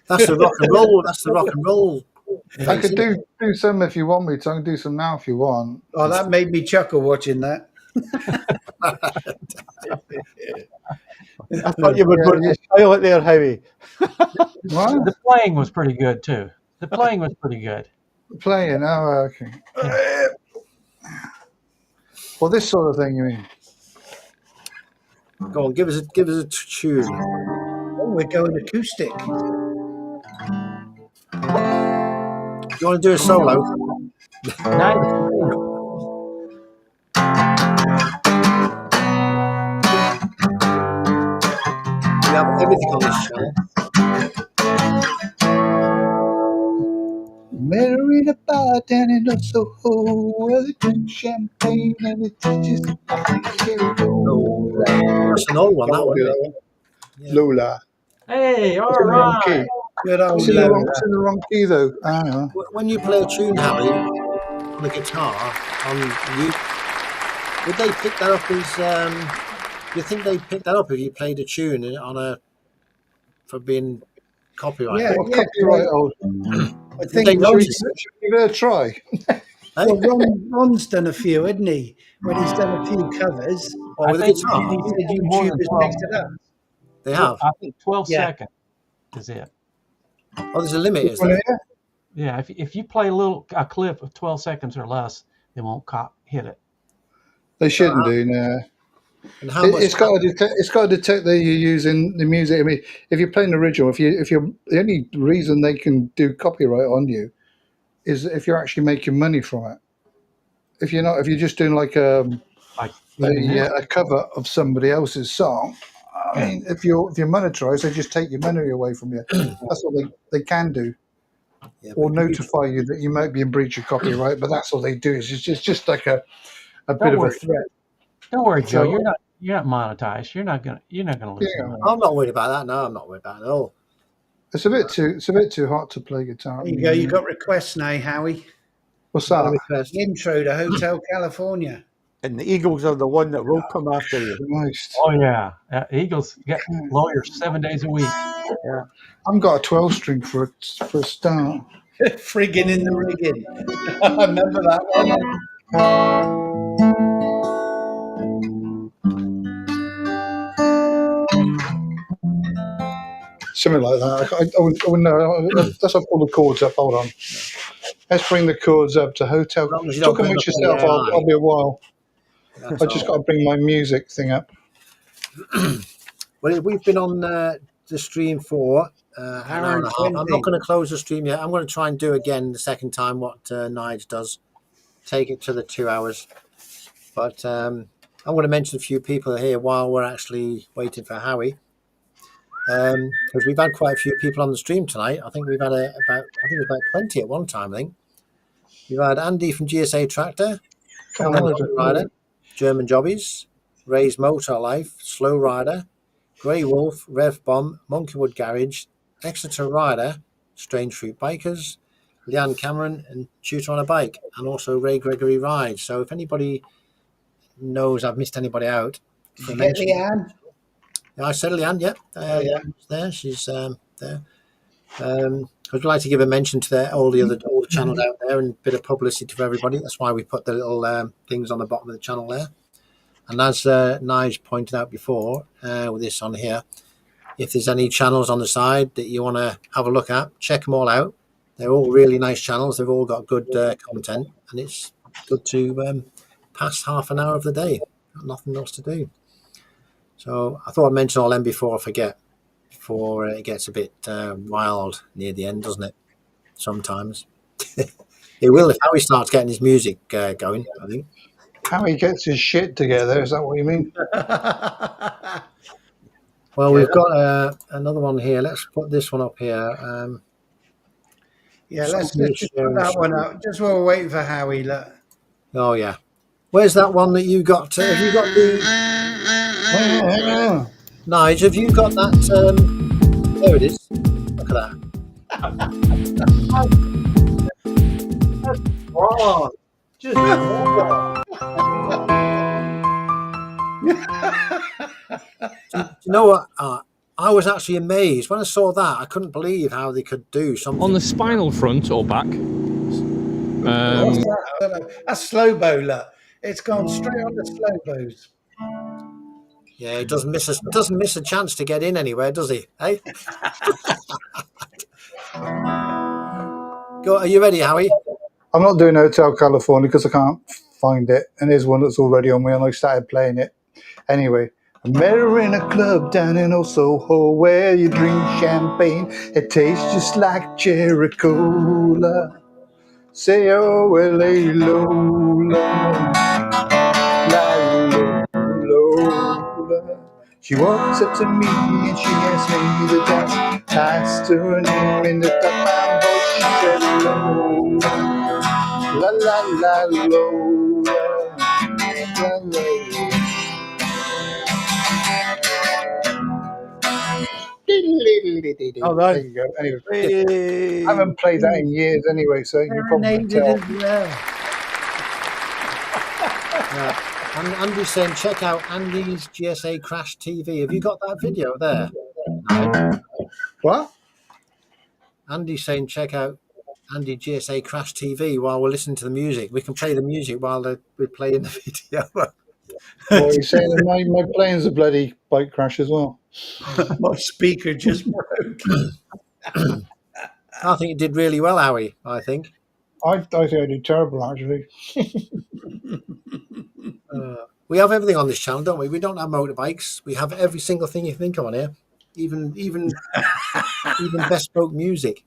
That's the rock and roll. That's the rock and roll. I could do some if you want me to. I can do some now if you want. Oh, that made me chuckle watching that. I thought you were going to style it there, Howie. What? The playing was pretty good too. The playing was pretty good. Playing? Oh, okay. Well, this sort of thing, you mean? Go on, give us a tune. Oh, we're going acoustic. You want to do a solo? We have everything on this channel. Met her in a bar down in Soho where they drink champagne and it teaches That's an old one, that one. Lola. Hey, all It's in the wrong right. key. Good old It's in the wrong, Lola. it's in the wrong key though. Hang on. When you play a tune, Harry, on a guitar, would they pick that up as? Do you think they'd pick that up if you played a tune for being copyrighted? Yeah, What yeah. copyright? Oh, I Did they think notice should we give it a try? well, Ron's done a few, hasn't he? When he's done a few covers, Or I with a think guitar? he said more than YouTubers 12 picked it up. They have. I think 12 Yeah. seconds is it. Oh, there's a limit, is Well, there? yeah. Yeah, if you play a clip of 12 seconds or less, they won't hit it. They shouldn't do. No. And how much? It's got to detect that you're using the music. I mean, if you're playing the original, if you're the only reason they can do copyright on you is if you're actually making money from it. If you're not, if you're just doing like Like even this. a cover of somebody else's song, I mean, if you're monetized, they just take your money away from you. That's all they can do, Yeah, or but notify you that you might be in breach of copyright. But that's all they do. Is it's just like a bit Don't of a worry. threat. Don't worry, Joe. So- You're not monetized. You're not gonna lose Yeah. any money. I'm not worried about that. No, I'm not worried about it at all. It's a bit too hot to play guitar. There you go. You got requests now, Howie. What's Got a that? request. Intro to Hotel California. And the Eagles are the one that will come after you. Christ. Oh yeah, Eagles get lawyers 7 days a week. I've got a 12-string for a start. Friggin' in the rigging. I remember that one. Something like that. I wouldn't know. Let's pull the chords up. Hold on. Let's bring the chords up to Hotel. As long as you don't Talk bring amongst up any yourself. AI. I'll be a while. That's I just all. got to bring my music thing up. Well, we've been on the stream for an hour and a half. I'm 20. not going to close the stream yet. I'm going to try and do again the second time what Nige does. Take it to the 2 hours. But I'm going to mention a few people here while we're actually waiting for Howie. Because we've had quite a few people on the stream tonight. I think we've had about 20 at one time, I think. We've had Andy from GSA Tractor, Come Helen on, Rider, German Jobbies, Ray's Motor Life, Slow Rider, Grey Wolf, Rev Bomb, Monkeywood Garage, Exeter Rider, Strange Fruit Bikers, Leanne Cameron, and Tutor on a Bike, and also Ray Gregory Rides. So if anybody knows I've missed anybody out, Did you get Leanne? yeah, I said Leanne, yeah. Leanne's there. She's there. I'd like to give a mention to all the channels out there and a bit of publicity for everybody. That's why we put the little things on the bottom of the channel there. And as Nige pointed out before, with this on here, if there's any channels on the side that you want to have a look at, check them all out. They're all really nice channels. They've all got good content, and it's good to pass half an hour of the day. Got nothing else to do. So I thought I'd mention all them before I forget, before it gets a bit wild near the end, doesn't it? Sometimes. It will if Harry starts getting his music going, I think. How he gets his shit together? Is that what you mean? Well, we've got another one here. Let's put this one up here. Yeah, let's just put that one up. Just while we're waiting for Howie. Look. Oh, yeah. Where's that one that you got? Have you got the... Nige, have you got that? There it is. Look at that. Wrong. Just wrong. Do you know what? I was actually amazed. When I saw that, I couldn't believe how they could do something. On the spinal front or back? What's that? I don't know. That's slow bow, look. It's gone straight on the slow bows. Yeah, he doesn't miss a chance to get in anywhere, does he? Hey? Go. Are you ready, Howie? I'm not doing Hotel California because I can't find it, and there's one that's already on me, and I started playing it. Anyway, I met her in a club down in Old Soho where you drink champagne. It tastes just like cherry cola. Say, oh, well, lay low, Lola. She walks up to me and she asks me to dance. Asked her name in the top man voice. She said, Lola, la la la, Lola, la la. Oh, there you go. Anyway, Hey. I haven't played that in years anyway, so you can probably Serenaded tell. as well. And Andy's saying, check out Andy's GSA Crash TV. Have you got that video there? No. What? Andy's saying, check out Andy GSA Crash TV while we're listening to the music. We can play the music while we're playing the video. Well, he's saying that my plane's a bloody bike crash as well. My speaker just broke. I think it did really well, Howie, I think. I think I did terrible, actually. We have everything on this channel, don't we? We don't have motorbikes. We have every single thing you think of on here, even bespoke music.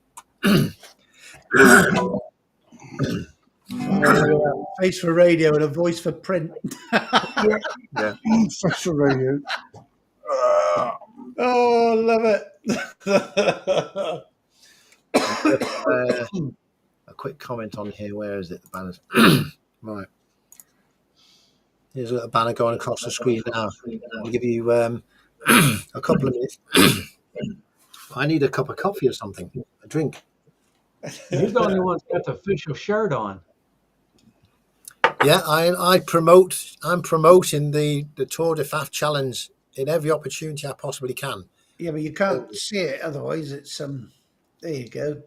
Face for radio and a voice for print. Yeah. Special radio. Oh, I love it. A quick comment on here. Where is it? The banners. Right. Here's a little banner going across the screen now. I'll give you a couple of minutes. I need a cup of coffee or something. A drink. You're the only one that's got the official shirt on. Yeah, I'm promoting the Tour de Faf challenge in every opportunity I possibly can. Yeah, but you can't see it. Otherwise, it's there you go.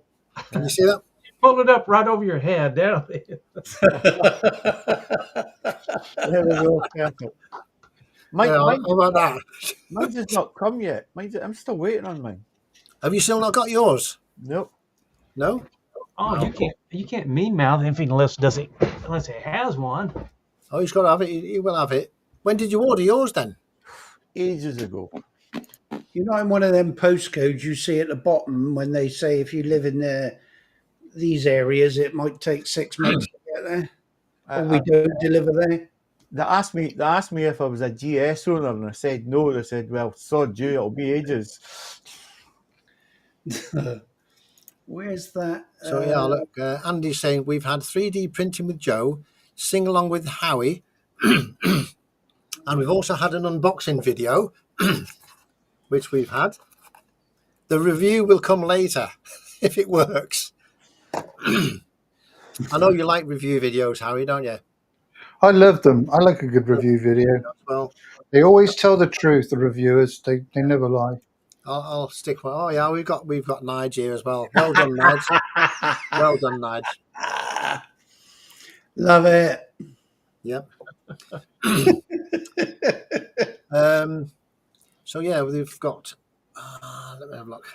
Can you see that? Pull it up right over your head. There. There we go. Perfect. Mine, Yeah, mine, how about that? mine's just not come yet. I'm still waiting on mine. Have you still not got yours? Nope. No? Oh, you can't mean mouth anything unless it has one. Oh, he's got to have it. He will have it. When did you order yours then? Ages ago. You're not in one of them postcodes you see at the bottom when they say if you live in these areas, it might take 6 months to get there. Or we don't deliver there. They asked me if I was a GS owner, and I said no. They said, "Well, sod you, it'll be ages." Where's that? So yeah, look, Andy's saying we've had 3D printing with Joe, sing along with Howie, and we've also had an unboxing video, which we've had. The review will come later if it works. I know you like review videos, Howie, don't you? I love them. I like a good review video. Well, They always tell the truth, the reviewers. They never lie. I'll stick with. Oh yeah, we've got Nige here as well. Well done, Nige. Well done, Nige. Love it. Yep. So yeah, we've got. Let me have a look.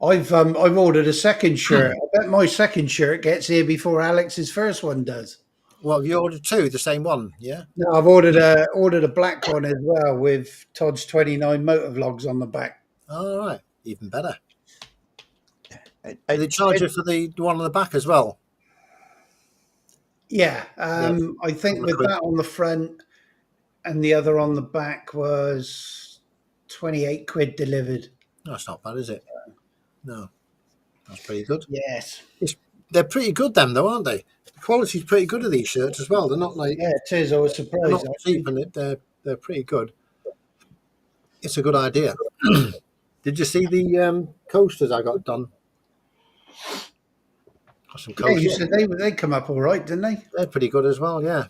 I've ordered a second shirt. I bet my second shirt gets here before Alex's first one does. Well, you ordered two, the same one, yeah? No, I've ordered a black one as well with Todd's 29 motor vlogs on the back. All right, even better. They charge you for the one on the back as well. Yeah, I think with that on the front and the other on the back was 28 quid delivered. No, that's not bad, is it? No, that's pretty good. Yes. They're pretty good, them though, aren't they? The quality's pretty good of these shirts as well. They're not like Yeah, it is. I was surprised. not cheap, and they're pretty good. It's a good idea. Did you see the coasters I got done? Got some Yeah, coasters. you said they come up all right, didn't they? They're pretty good as well, yeah.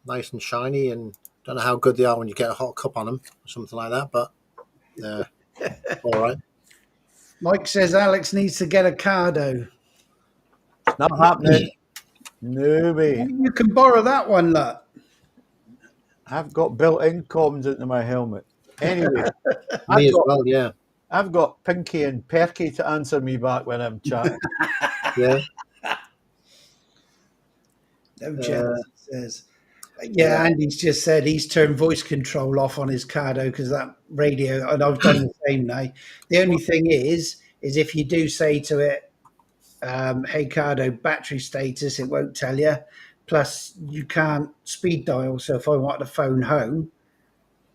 Nice and shiny, and don't know how good they are when you get a hot cup on them or something like that, but all right. Mike says Alex needs to get a Cardo. Not happening. No way. You can borrow that one, look. I've got built-in comms into my helmet. Anyway, Me as well, yeah. I've got Pinky and Perky to answer me back when I'm chatting. Yeah. No chance, he says. Yeah, Andy's just said he's turned voice control off on his Cardo because that radio, and I've done the same now. The only thing is if you do say to it, hey Cardo, battery status, it won't tell you. Plus, you can't speed dial. So if I want to phone home,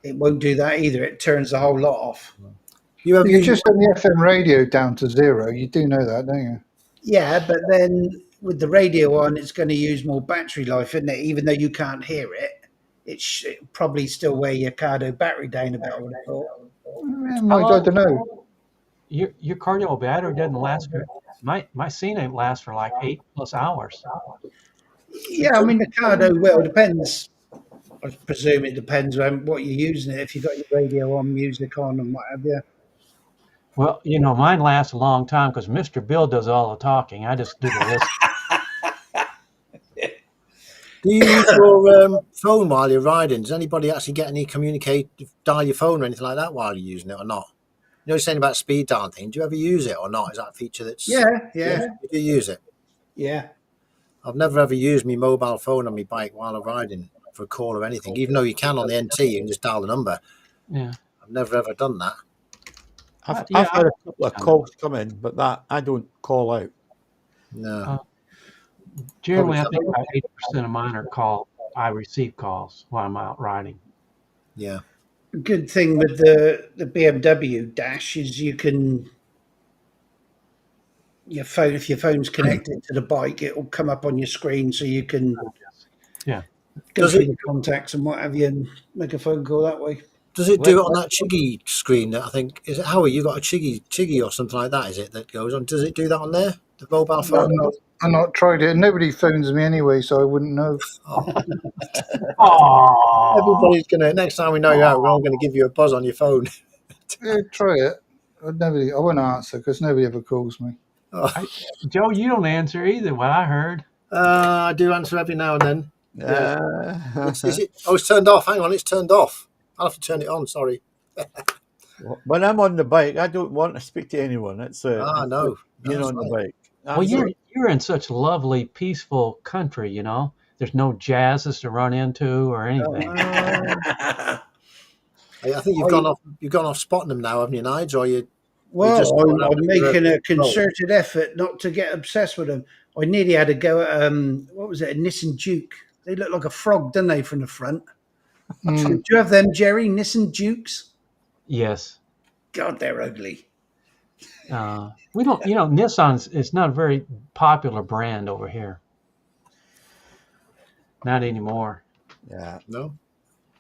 it won't do that either. It turns the whole lot off. You have You just turn the FM radio down to 0. You do know that, don't you? Yeah, but then with the radio on, it's going to use more battery life, isn't it? Even though you can't hear it, it'll probably still wear your Cardo battery down a bit, I would have thought. I don't know. your cardio battery doesn't last for my scene lasts for like 8+ hours. Yeah, I mean the cardo. Well, depends. I presume it depends on what you're using it. If you've got your radio on, music on, and what have you. Well, mine lasts a long time because Mr. Bill does all the talking. I just do the list. Do you use your phone while you're riding? Does anybody actually get any dial your phone or anything like that while you're using it or not? You're saying about speed dial thing. Do you ever use it or not? Is that a feature that's... Yeah. You do use it? Yeah. I've never ever used my mobile phone on my bike while I'm riding for a call or anything, even though you can on the NT, you can just dial the number. Yeah. I've never ever done that. I've had a couple of calls come in, but that I don't call out. No. Generally, I think about 80% of mine are I receive calls while I'm out riding. Yeah. Good thing with the BMW Dash is you can if your phone's connected to the bike, it will come up on your screen so you can go through the contacts and what have you and make a phone call that way. Does it do it on that Chiggy screen that I think is it Howie? You got a Chiggy or something like that? Is it that goes on? Does it do that on there? The mobile phone? I've not tried it. Nobody phones me anyway, so I wouldn't know. Everybody's gonna. Next time we know you're out, we're all gonna give you a buzz on your phone. Yeah, try it. I won't answer because nobody ever calls me. Joe, you don't answer either. What I heard. I do answer every now and then. Is it? Oh, it's turned off. Hang on, it's turned off. I'll have to turn it on. Sorry. When I'm on the bike, I don't want to speak to anyone. It's no. Being on the bike. Well, you're in such lovely, peaceful country. There's no jazzes to run into or anything. I think you've gone off spotting them now, haven't you, Nige? Or you? Well, I'm making a concerted effort not to get obsessed with them. I nearly had a go at what was it? A Nissan Duke. They look like a frog, don't they, from the front? Do you have them, Jerry? Nissan Dukes? Yes. God, they're ugly. We don't. Nissan's is not a very popular brand over here. Not anymore. Yeah. No.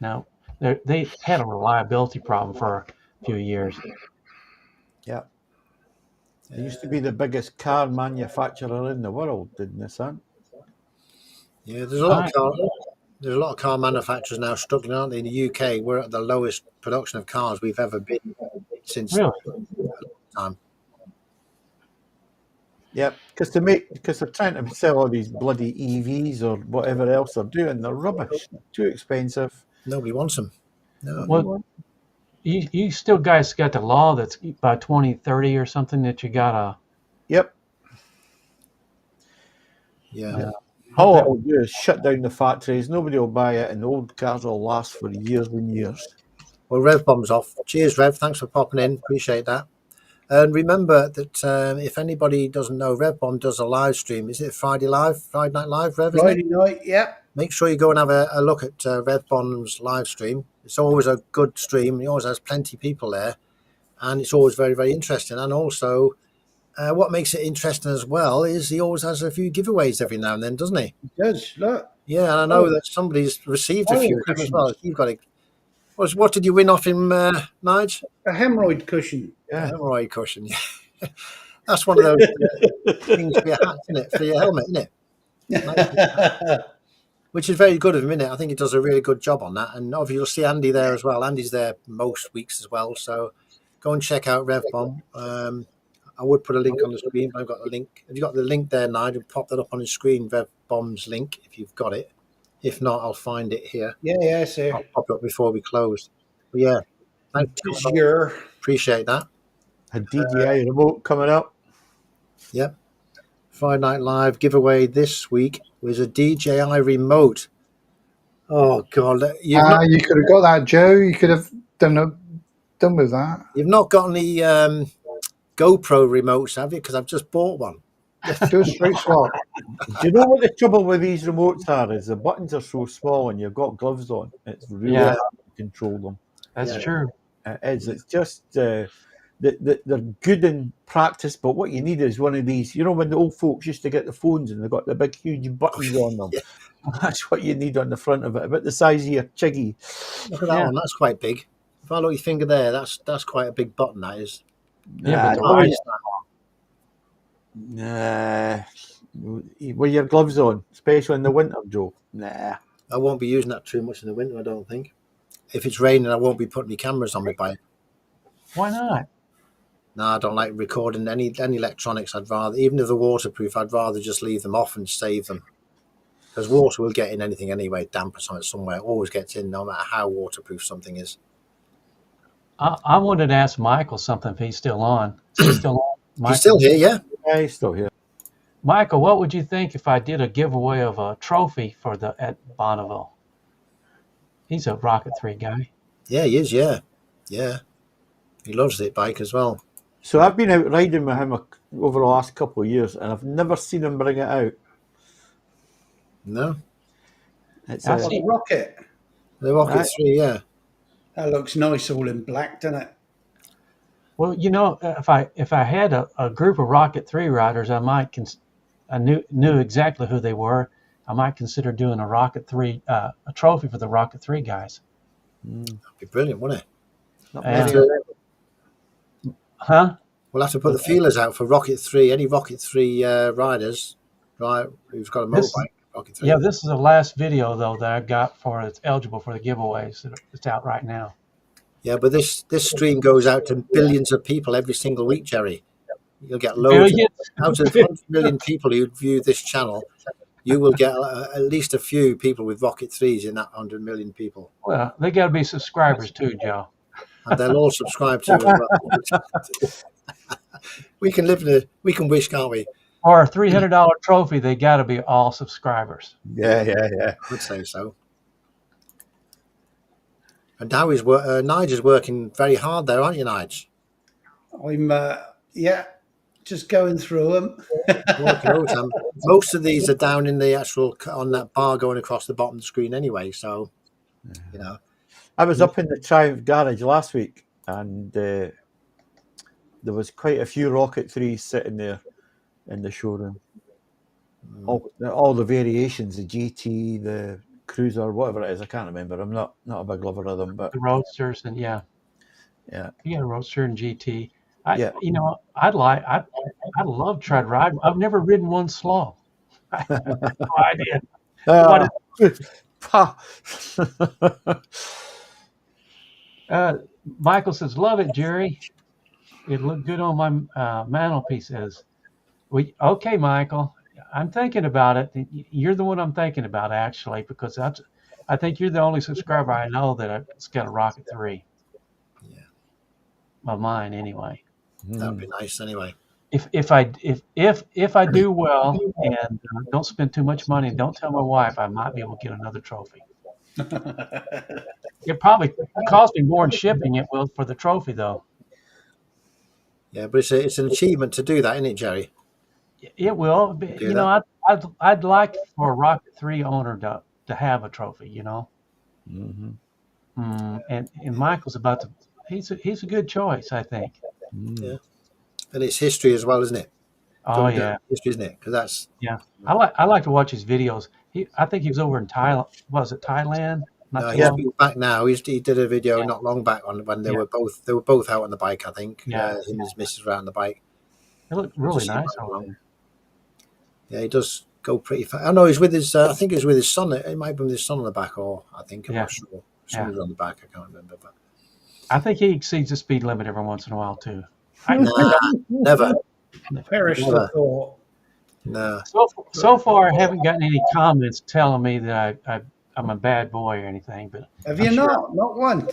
No. They had a reliability problem for a few years. Yeah. It used to be the biggest car manufacturer in the world, didn't Nissan? Yeah, there's a lot of car manufacturers now struggling, aren't they? In the UK, we're at the lowest production of cars we've ever been since time. Yeah, because they're trying to sell all these bloody EVs or whatever else they're doing. They're rubbish. They're too expensive. Nobody wants them. No. Well, you still guys got the law that's by 2030 or something that you gotta. Yep. Yeah. All it'll do is shut down the factories. Nobody will buy it, and the old cars will last for years and years. Well, Rev Bomb's off. Cheers, Rev. Thanks for popping in. Appreciate that. And remember that if anybody doesn't know, Rev Bomb does a live stream. Is it Friday Night Live, Rev? Friday night, yeah. Make sure you go and have a look at Rev Bomb's live stream. It's always a good stream. He always has plenty of people there, and it's always very, very interesting. And also, what makes it interesting as well is he always has a few giveaways every now and then, doesn't he? He does, look. Yeah, and I know that somebody's received a few as well. You've got it. What did you win off him, Nige? A hemorrhoid cushion. Yeah, hemorrhoid cushion. Yeah, that's one of those things for your hat, isn't it? For your helmet, isn't it? Which is very good of him, isn't it? I think he does a really good job on that. And obviously, you'll see Andy there as well. Andy's there most weeks as well. So go and check out Rev Bomb. I would put a link on the screen, but I've got the link. Have you got the link there, Nigel? Pop that up on the screen, Rev Bomb's link, if you've got it. If not, I'll find it here. Yeah, sir. I'll pop it up before we close. But yeah, thanks. Appreciate that. A DJI remote coming up. Yep. Friday Night Live giveaway this week was a DJI remote. Oh God! You could have got that, Joe. You could have done with that. You've not got any GoPro remotes, have you? Because I've just bought one. Do a straight swap. Do you know what the trouble with these remotes are? Is the buttons are so small and you've got gloves on. It's really hard to control them. That's true. It is. It's just they're good in practice, but what you need is one of these. You know when the old folks used to get the phones and they got the big huge buttons on them. That's what you need on the front of it, about the size of your Chiggy. Look at that one. That's quite big. If I look at your finger there, that's quite a big button. That is. Yeah, but Nah, the nah. With your gloves on, especially in the winter, Joe. Nah. I won't be using that too much in the winter, I don't think. If it's raining, I won't be putting my cameras on my bike. why not? No, I don't like recording any electronics. I'd rather, even if they're waterproof, I'd rather just leave them off and save them. Because water will get in anything anyway, damp or something somewhere. It always gets in, no matter how waterproof something is. I wanted to ask Michael something if he's still on. Is he still on? Michael? He's still here, yeah? Yeah, he's still here. Michael, what would you think if I did a giveaway of a trophy for at Bonneville? He's a Rocket 3 guy. Yeah, he is, yeah. Yeah. He loves it bike as well. So I've been out riding with him over the last couple of years, and I've never seen him bring it out. No? It's I What, see. the Rocket? The Rocket Right. 3, yeah. That looks nice, all in black, doesn't it? Well, if I had a group of Rocket 3 riders, I knew exactly who they were. I might consider doing a Rocket 3 a trophy for the Rocket 3 guys. That'd be brilliant, wouldn't it? Not Yeah. many. Huh? We'll have to put the feelers out for Rocket 3. Any Rocket 3 riders, right, who's got a This- motorbike, Rocket 3. Yeah, this is the last video though that I've got it's eligible for the giveaways. It's out right now. Yeah, but this stream goes out to billions of people every single week, Jerry. You'll get loads. Billions? Out of 100 million people who view this channel, you will get at least a few people with Rocket 3s in that 100 million people. Well, they got to be subscribers too, Joe. And they'll all subscribe to you as well. We can wish, can't we? For a $300 trophy, they got to be all subscribers. Yeah. I would say so. And now Nigel's working very hard there, aren't you, Nige? I'm, just going through them. Working overtime. Most of these are down in the on that bar going across the bottom of the screen anyway. So, you know. I was up in the Triumph garage last week, and there was quite a few Rocket 3s sitting there in the showroom. All the variations, the GT, the Cruiser, whatever it is, I can't remember. I'm not a big lover of them, but The Roadsters and yeah, Roadster and GT. Yeah. I'd love to try to ride. I've never ridden one slow. I have no idea. Michael says, "Love it, Jerry. It looked good on my mantelpiece." Okay, Michael. I'm thinking about it. You're the one I'm thinking about actually, because I think you're the only subscriber I know that's got a Rocket 3. Yeah. Of mine anyway. That'd be nice anyway. If I do well and don't spend too much money and don't tell my wife, I might be able to get another trophy. It probably cost me more in shipping it will for the trophy though. Yeah, but it's an achievement to do that, isn't it, Jerry? It will. I'd like for a Rocket 3 owner to have a trophy. And Michael's about to. He's a good choice, I think. Yeah, and it's history as well, isn't it? Oh yeah, history, isn't it? Because that's I like to watch his videos. I think he was over in Thailand. Was it Thailand? He's back now. He did a video not long back when they were both out on the bike. I think him and his missus were out on the bike. It looked really nice over there. Yeah, he does go pretty fast. I know he's with his. I think he's with his son. It might be with his son on the back, or I think I'm not sure. Someone's on the back. I can't remember, but I think he exceeds the speed limit every once in a while too. Never. Perish the thought. No. So far, I haven't gotten any comments telling me that I'm a bad boy or anything. But Have you not? Not one.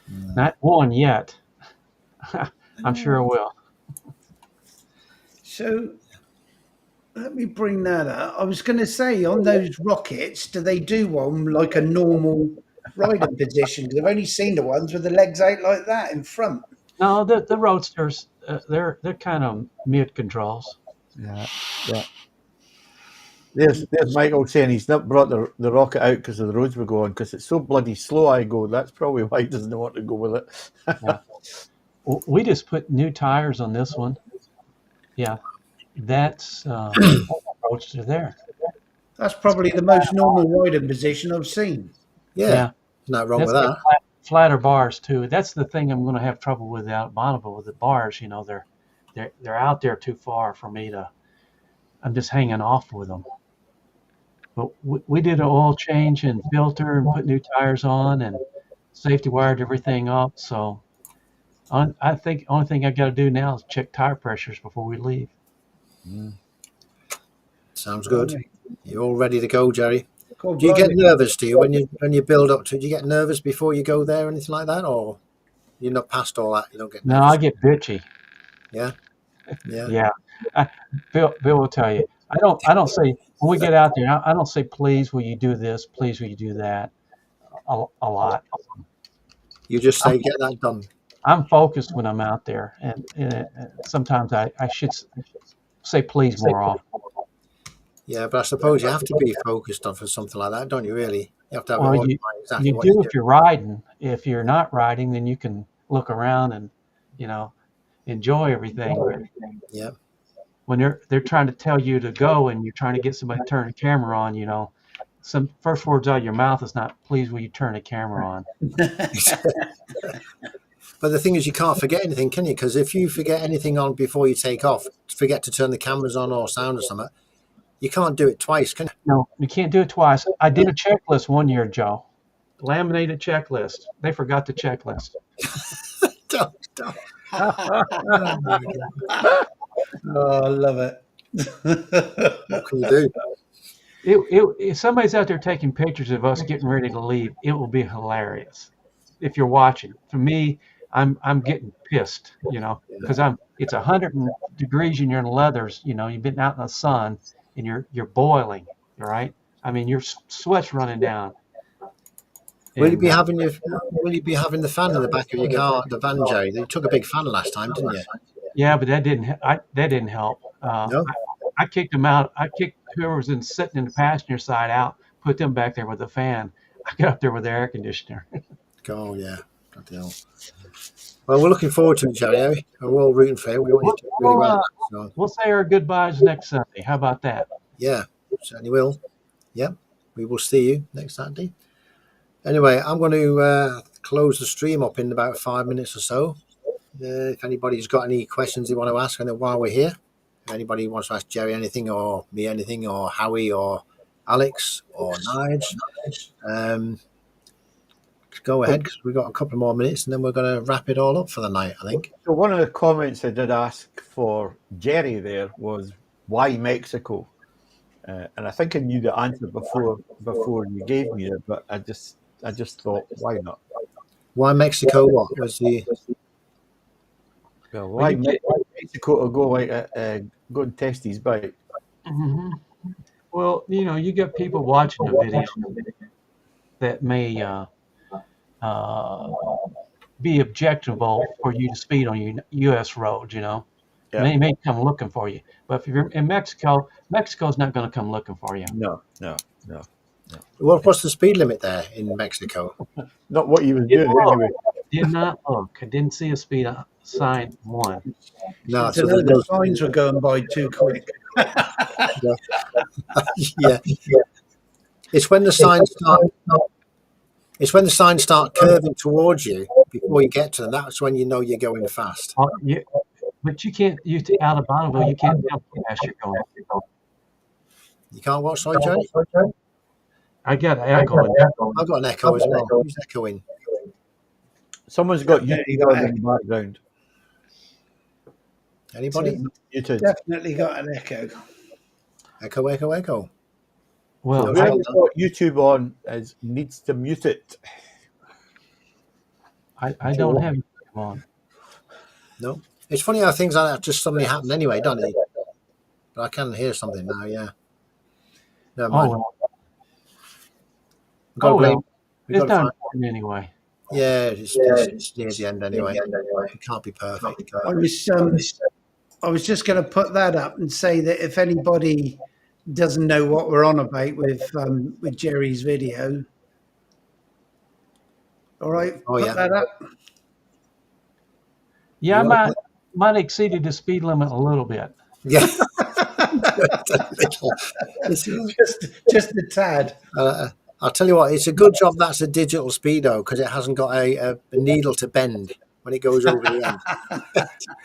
Not one yet. I'm sure I will. So let me bring that up. I was going to say, on those rockets, do they do one like a normal riding position? Because I've only seen the ones with the legs out like that in front. No, the Roadsters, they're kind of mute controls. Yeah. There's Michael saying he's not brought the rocket out because of the roads we go on, because it's so bloody slow. I go, that's probably why he doesn't want to go with it. Yeah. We just put new tires on this one. Yeah, that's Roadster there. That's probably the most normal riding position I've seen. Yeah. Not wrong with that. flatter bars too. That's the thing I'm going to have trouble with out at Bonneville with the bars. You know, they're out there too far for me to. I'm just hanging off with them. But we did an oil change and filter and put new tires on and safety wired everything up. So I think only thing I got to do now is check tire pressures before we leave. Sounds good. You're all ready to go, Jerry. Cool, Do you get blimey. nervous? Do you when you build up to? Do you get nervous before you go there, or anything like that, or you're not past all that? You don't get No, nervous. I get bitchy. Yeah. Yeah. Bill will tell you. I don't say when we get out there. I don't say, please, will you do this? Please, will you do that? A lot. You just say, get that done. I'm focused when I'm out there, and sometimes I should say please more often. Yeah, but I suppose you have to be focused on for something like that, don't you? Really, you have to have Well, it all in mind exactly you what do you do. if you're riding. If you're not riding, then you can look around and enjoy everything. But Yeah. when they're trying to tell you to go and you're trying to get somebody to turn the camera on, some first words out of your mouth is not, please, will you turn the camera on? But the thing is, you can't forget anything, can you? Because if you forget anything on before you take off, forget to turn the cameras on or sound or something, you can't do it twice, can you? No, you can't do it twice. I did a checklist one year, Joe. Laminated checklist. They forgot the checklist. Don't. Oh, I love it. What can you do? If somebody's out there taking pictures of us getting ready to leave, it will be hilarious. If you're watching, for me, I'm getting pissed, because it's 100 degrees and you're in leathers, you've been out in the sun and you're boiling, right? I mean, your sweat's running down. Will you be having the fan in the back of your car, the van, Jerry? You took a big fan last time, didn't you? Yeah, but that didn't help. No. I kicked them out. I kicked whoever was sitting in the passenger side out, put them back there with the fan. I got up there with the air conditioner. Oh yeah, bloody hell. Well, we're looking forward to it, Jerry. Eh? We're all rooting for you. We want you to do really well. So, We'll say our goodbyes next Sunday. How about that? yeah, certainly will. Yeah, we will see you next Saturday. Anyway, I'm going to close the stream up in about 5 minutes or so. If anybody's got any questions they want to ask, and while we're here, if anybody wants to ask Jerry anything, or me anything, or Howie, or Alex, or Nige, go ahead, because we've got a couple more minutes, and then we're going to wrap it all up for the night, I think. So one of the comments I did ask for Jerry there was, why Mexico? And I think I knew the answer before you gave me it, but I just thought, why not? Why Mexico? What was the? Well, why Mexico to go and test his bike? Mm-hmm. Well, you got people watching the video that may be objectionable for you to speed on your U.S. roads. Yeah. They may come looking for you, but if you're in Mexico, Mexico's not going to come looking for you. No. What's the speed limit there in Mexico? Not what he was doing anyway. Did not look. I didn't see a speed sign one. No, So the signs were going by too quick. Yeah. It's when the signs start. It's when the signs start curving towards you before you get to them. That's when you know you're going fast. But you can't. Out of Bonneville, you can't tell how fast you're going. You can't watch, sorry, Jerry? I got an echo. I've got an echo as well. Who's echoing? Someone's got YouTube in the background. Anybody? YouTube. Definitely got an echo. Echo. Well, Whoever's got YouTube on needs to mute it. I don't have it on. No. It's funny how things like that just suddenly happen anyway, don't they? But I can hear something now, yeah. Never mind. It's not important anyway. Yeah, it's near the end anyway. It can't be perfect. I was just going to put that up and say that if anybody doesn't know what we're on about with Jerry's video, all right, put that up. Yeah, I might exceeded the speed limit a little bit. Yeah. just a tad. I'll tell you what, it's a good job that's a digital speedo because it hasn't got a needle to bend when it goes over the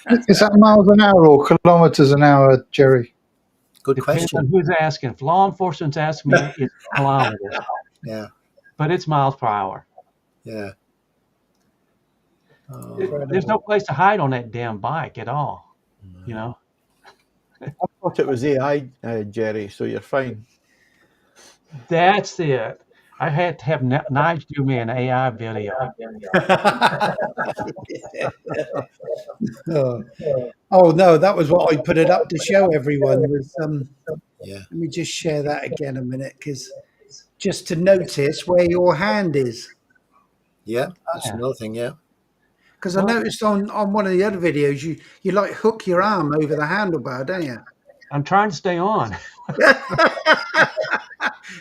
end. Is that miles an hour or kilometers an hour, Jerry? Good Depends on question. who's asking. If law enforcement's asking me, it's kilometers, Yeah, but it's miles per hour. yeah. Oh, There's no place to hide on that damn bike at all. You know, I thought it was AI, Jerry, so you're fine. that's it. I had to have Nige do me an AI video. Oh no, that was what I put it up to show everyone. Was yeah. let me just share that again a minute, because just to notice where your hand is. Yeah, that's another thing, yeah. Because I noticed on one of the other videos, you like hook your arm over the handlebar, don't you? I'm trying to stay on.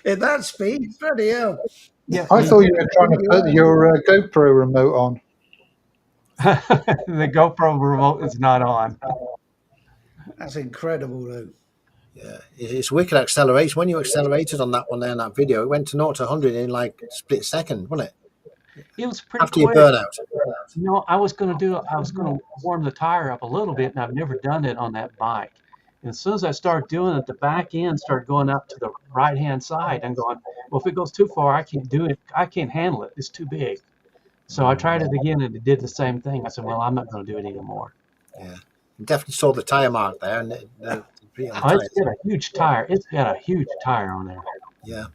At that speed, bloody hell. Yeah, I thought you were trying to put your GoPro remote on. the GoPro remote is not on. That's incredible, though. Yeah, it's wicked acceleration. When you accelerated on that one there in that video, it went to 0 to 100 in like a split second, wasn't it? It was pretty After you quick. burn out. You know, I was going to warm the tire up a little bit, and I've never done it on that bike. And as soon as I started doing it, the back end started going up to the right-hand side. And going, well, if it goes too far, I can't do it. I can't handle it. It's too big. So I tried it again, and it did the same thing. I said, well, I'm not going to do it anymore. Yeah, you definitely saw the tire mark there, and It's got a huge tire. It's got a huge tire on there. Yeah,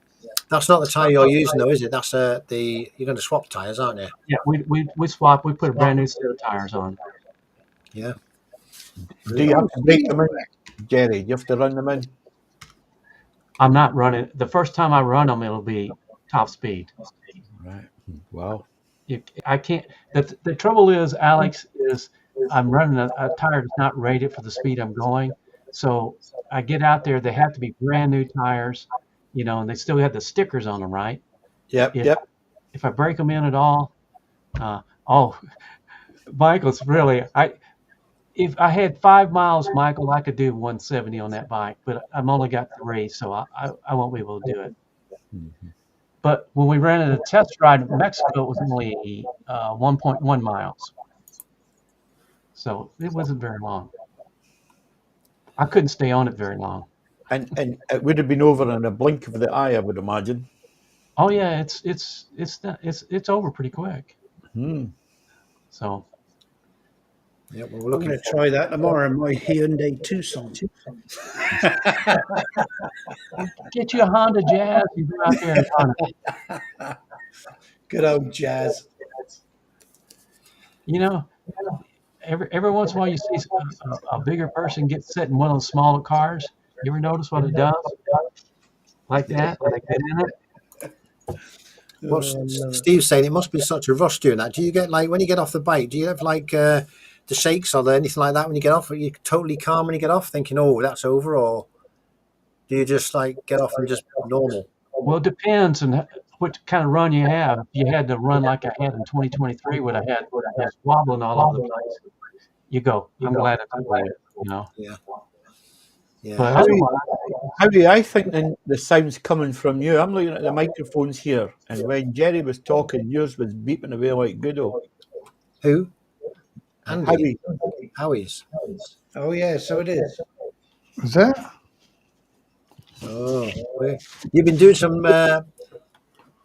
that's not the tire you're using, though, is it? That's you're going to swap tires, aren't you? Yeah, we swapped. We put a brand new set of tires on. Yeah. Do you have to break them in, Jerry? Do you have to run them in? I'm not running. The first time I run them, it'll be top speed. Right. Wow. I can't. The trouble is, Alex, is I'm running a tire that's not rated for the speed I'm going. So I get out there. They have to be brand new tires, you know, and they still have the stickers on them, right? Yep. If I break them in at all, Michael's really. If I had 5 miles, Michael, I could do 170 on that bike, but I've only got 3, so I won't be able to do it. Mm-hmm. But when we ran a test ride in Mexico, it was only 1.1 miles. So it wasn't very long. I couldn't stay on it very long. And it would have been over in a blink of the eye, I would imagine. Oh yeah, it's over pretty quick. So Yeah, well, we're I'm looking going to try that tomorrow in my Hyundai Tucson. get you a Honda Jazz and go out there and run it. Good old Jazz. You know, every once in a while you see a bigger person get set in one of those smaller cars. You ever notice what it does? Like that, when they get in it. What Steve's saying, it must be such a rush doing that. Do you get, like, when you get off the bike, do you have like the shakes or anything like that when you get off? Are you totally calm when you get off, thinking, oh, that's over? Or do you just like get off and just normal? Well, it depends on what kind of run you have. If you had to run like I had in 2023, what I had was wobbling all over the place, you go, I'm glad it's over with, you know. Yeah. Yeah. But How do I think the sound's coming from you? I'm looking at the microphones here, and when Jerry was talking, yours was beeping away like Goodo. Who? Andy. Howie's. Oh yeah, so it is. Is that? Oh, you've been doing some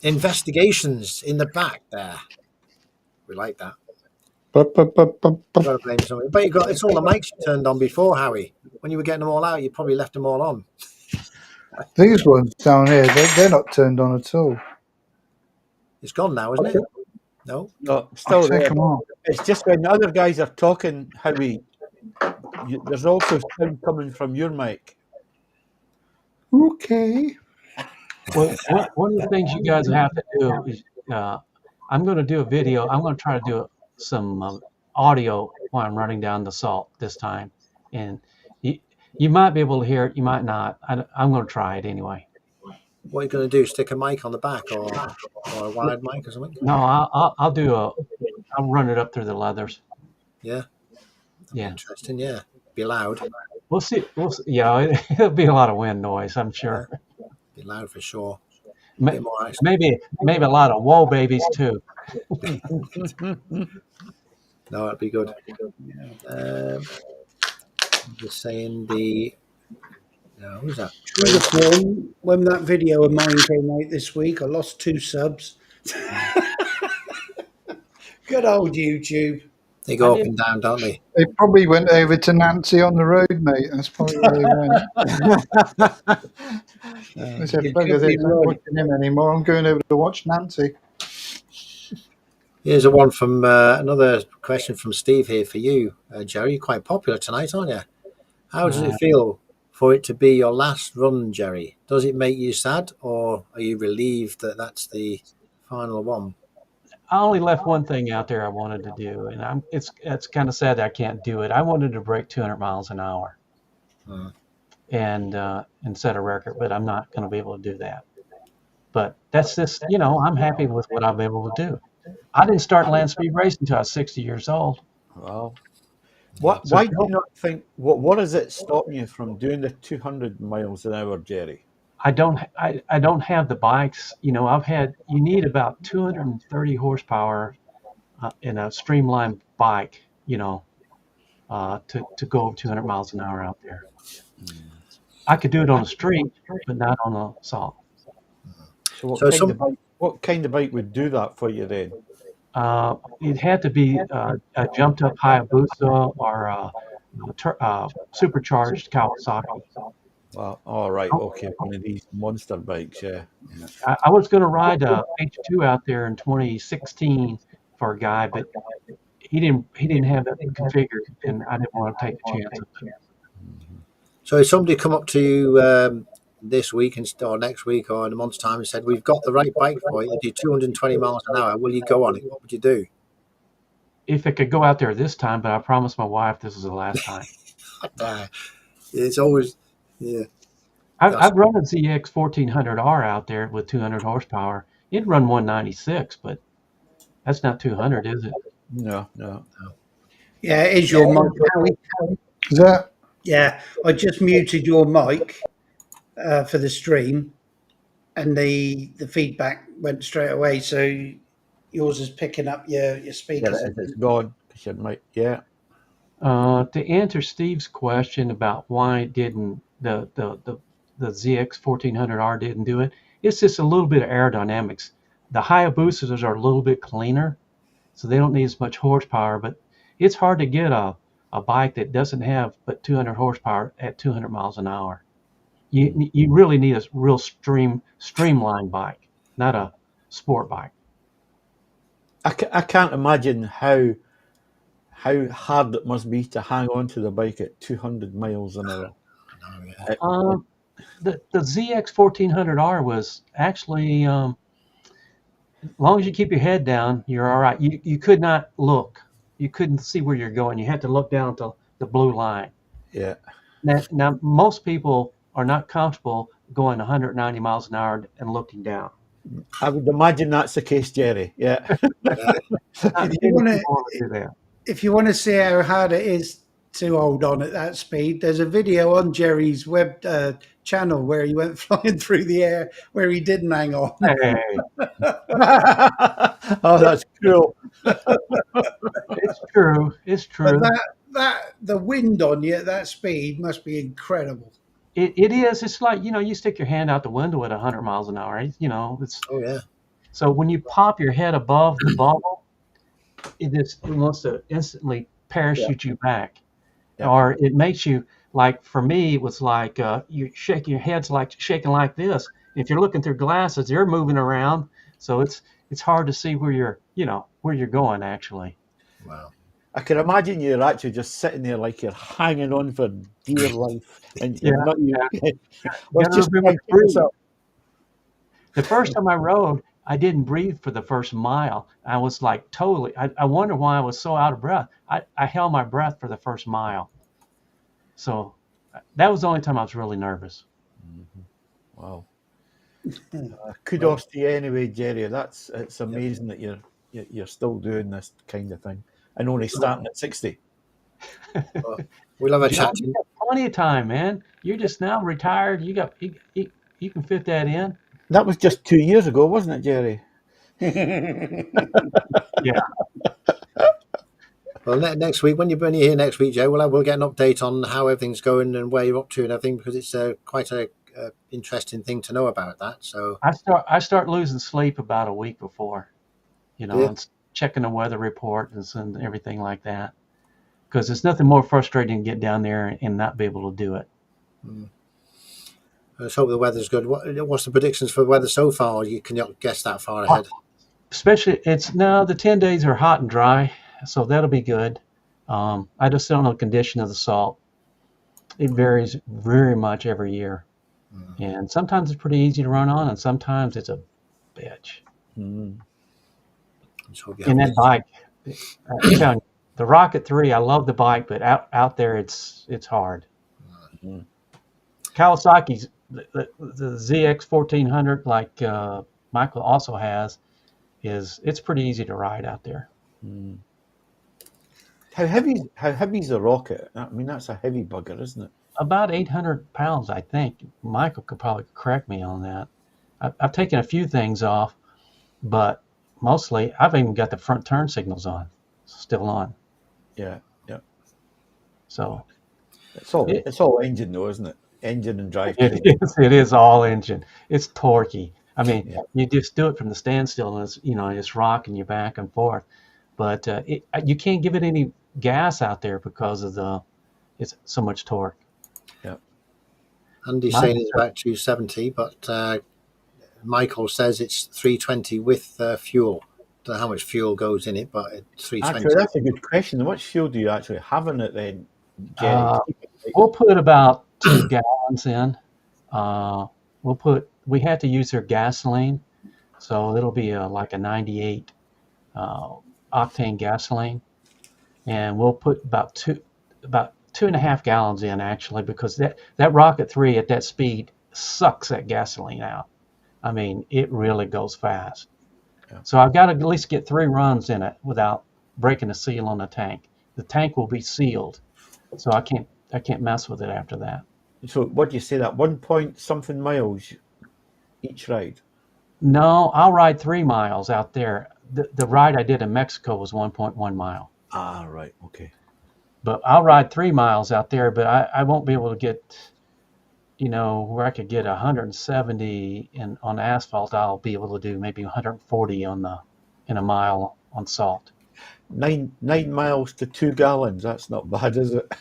investigations in the back there. We like that. Gotta blame somebody. But it's all the mics you turned on before, Howie. When you were getting them all out, you probably left them all on. These ones down here, they're not turned on at all. It's gone now, isn't it? No. No, still I'll take there. them on. It's just when the other guys are talking, Howie, there's also sound coming from your mic. Okay. well, one of the things you guys have to do is I'm going to do a video. I'm going to try to do some audio while I'm running down the salt this time. And you might be able to hear it. You might not. I'm going to try it anyway. What are you going to do? Stick a mic on the back or a wired mic or something? No, I'll run it up through the leathers. Yeah. Yeah. Interesting. Yeah. Be loud. We'll see. Yeah, it'll be a lot of wind noise, I'm sure. Be loud for sure. bit more action. Maybe a lot of whoa babies too. No, that'd be good. I'm just saying who's that? True to form, when that video of mine came out this week, I lost 2 subs. Good old YouTube. They go I up did- and down, don't they? They probably went over to Nancy on the road, mate. That's probably where they went. They said, You're "Buggers, definitely I'm not right. watching him anymore. I'm going over to watch Nancy." Here's a one from another question from Steve here for you, Jerry. You're quite popular tonight, aren't you? How does it feel for it to be your last run, Jerry? Does it make you sad, or are you relieved that that's the final one? I only left one thing out there I wanted to do, and it's kind of sad that I can't do it. I wanted to break 200 miles an hour and set a record, but I'm not going to be able to do that. But that's just, I'm happy with what I'm able to do. I didn't start land speed racing until I was 60 years old. Well, why do you not think? What is it stopping you from doing the 200 miles an hour, Jerry? I don't have the bikes. You need about 230 horsepower in a streamlined bike, to go over 200 miles an hour out there. I could do it on a street, but not on a salt. So what kind of bike would do that for you then? It had to be a jumped up Hayabusa or a supercharged Kawasaki. Well, all right, okay, one of these monster bikes, yeah. I was going to ride a H2 out there in 2016 for a guy, but he didn't have that configured, and I didn't want to take the chance of it. So if somebody come up to you this week or next week or in a month's time and said, "We've got the right bike for you, you do 220 miles an hour, will you go on it?" What would you do? If it could go out there this time, but I promised my wife this is the last time. It's always, yeah. I've run a ZX 1400R out there with 200 horsepower. It'd run 196, but that's not 200, is it? No. Yeah, it is your mic, Howie. Is that? Yeah, I just muted your mic for the stream, and the feedback went straight away. So yours is picking up your speakers. Yeah, it's gone. Yeah. To answer Steve's question about why didn't the ZX 1400R didn't do it, it's just a little bit of aerodynamics. The Hayabusas are a little bit cleaner, so they don't need as much horsepower, but it's hard to get a bike that doesn't have but 200 horsepower at 200 miles an hour. You really need a real streamlined bike, not a sport bike. I can't imagine how hard it must be to hang on to the bike at 200 miles an hour. The ZX 1400R was actually, as long as you keep your head down, you're all right. You could not look. You couldn't see where you're going. You had to look down to the blue line. Yeah. Now most people are not comfortable going 190 miles an hour and looking down. I would imagine that's the case, Jerry. Yeah. If you want to see how hard it is to hold on at that speed, there's a video on Jerry's web channel where he went flying through the air where he didn't hang on. Hey. Oh, that's cool. It's true. But the wind on you at that speed must be incredible. It is. It's like, you stick your hand out the window at 100 miles an hour. It's. Oh yeah. So when you pop your head above the bubble, it wants to instantly parachute you back, or it makes you, like for me, it was like you shake your head's like shaking like this. If you're looking through glasses, they're moving around, so it's hard to see where you're going actually. Wow. I can imagine you're actually just sitting there like you're hanging on for dear life, and you're not. Just the first time I rode, I didn't breathe for the first mile. I was like totally. I wonder why I was so out of breath. I held my breath for the first mile, so that was the only time I was really nervous. Mm-hmm. Wow. Kudos to you anyway, Jerry. It's amazing that you're still doing this kind of thing. And only starting at 60. Well, we'll have a chat. You got plenty of time, man. You're just now retired. You can fit that in. That was just 2 years ago, wasn't it, Jerry? Yeah. Well, next week, when you're here next week, Joe, we'll get an update on how everything's going and where you're up to and everything, because it's quite a interesting thing to know about that. So I start losing sleep about a week before, Yeah. and checking the weather report and everything like that, because it's nothing more frustrating to get down there and not be able to do it. Let's hope the weather's good. What's the predictions for the weather so far? You can not guess that far ahead. Especially, the 10 days are hot and dry, so that'll be good. I just don't know the condition of the salt. It varies very much every year. And sometimes it's pretty easy to run on, and sometimes it's a bitch. Let's hope you And have that bike, I'm telling you, the Rocket 3, I love the bike, but out there it's hard. Kawasaki's the ZX 1400, like Michael also has, it's pretty easy to ride out there. How heavy's the Rocket? I mean, that's a heavy bugger, isn't it? About 800 pounds, I think. Michael could probably correct me on that. I've taken a few things off, but mostly I've even got the front turn signals still on. Yeah. So It's all engine, though, isn't it? Engine and drive. it is all engine. It's torquey. I mean, Yeah. you just do it from the standstill, and it's rocking you back and forth. But you can't give it any gas out there because of it's so much torque. Yeah. Andy's saying it's about 270, but Michael says it's 320 with fuel. Don't know how much fuel goes in it, but it's 320. Actually, that's a good question. How much fuel do you actually have in it then, Jerry? We'll put about 2 gallons in. We have to use their gasoline, so it'll be like a 98 octane gasoline, and we'll put about 2.5 gallons in, actually, because that Rocket 3 at that speed sucks that gasoline out. I mean, it really goes fast. Yeah. So I've got to at least get 3 runs in it without breaking the seal on the tank. The tank will be sealed, so I can't mess with it after that. So what do you say, that 1 point something miles each ride? No, I'll ride 3 miles out there. The ride I did in Mexico was 1.1 mile. Ah, right, okay. But I'll ride 3 miles out there, but I won't be able to get, where I could get 170 on asphalt. I'll be able to do maybe 140 in a mile on salt. 9 miles to 2 gallons. That's not bad, is it?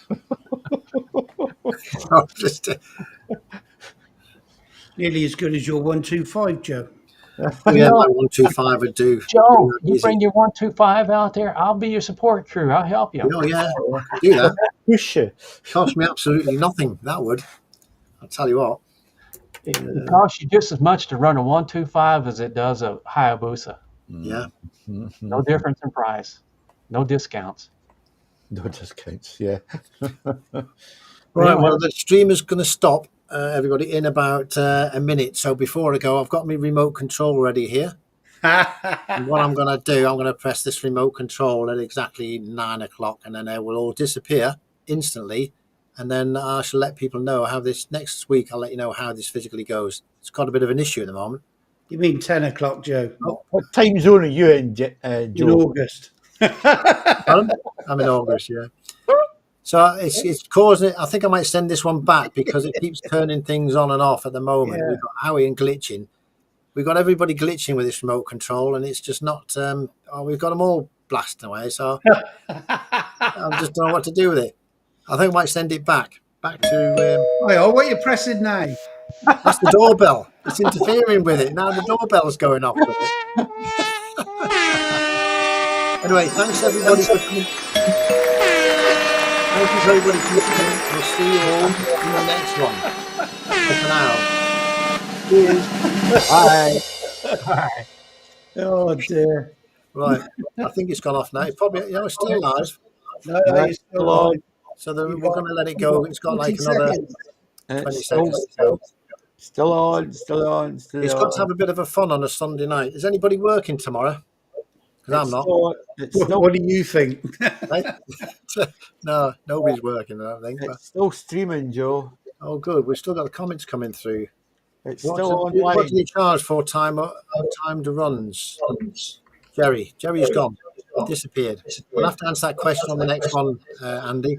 No, just, Nearly as good as your 125, Joe. yeah, my 125 would do. Joe, you Easy. bring your 125 out there. I'll be your support crew. I'll help you. Oh yeah, do that. Push you. Cost me absolutely nothing. That would. I'll tell you what. It costs you just as much to run a 125 as it does a Hayabusa. Yeah. No difference in price. No discounts. No discounts, yeah. Right. Well, the stream is going to stop. Everybody in about a minute. So before I go, I've got my remote control ready here. And what I'm going to do, I'm going to press this remote control at exactly 9 o'clock, and then it will all disappear instantly. And then I shall let people know how this next week. I'll let you know how this physically goes. It's got a bit of an issue at the moment. You mean 10 o'clock, Joe? What time zone are you in, Joe? In August. I'm in August, yeah. So it's causing it. I think I might send this one back because it keeps turning things on and off at the moment. Yeah. We've got Howie and glitching. We've got everybody glitching with this remote control, and it's just not. We've got them all blasting away. So I just don't know what to do with it. I think I might send it back to. What are you pressing now? That's the doorbell. It's interfering with it now. The doorbell's going off with it. Anyway, thanks everybody for coming. Thank you everybody for listening. We'll see you all in the next one. For now. Cheers. Bye. Bye. Oh, dear. Right. I think it's gone off now. It's probably, it's still live. No, it's still on. So we're going to let it go. It's got like another 20 seconds. Still on. It's got to have a bit of a fun on a Sunday night. Is anybody working tomorrow? Because I'm not. What do you think? Right? No, nobody's working, I don't think. It's still streaming, Joe. Oh, good. We've still got the comments coming through. It's What still what online. do you charge for timed runs? Jerry's gone, disappeared. We'll have to answer that question on the next one, Andy.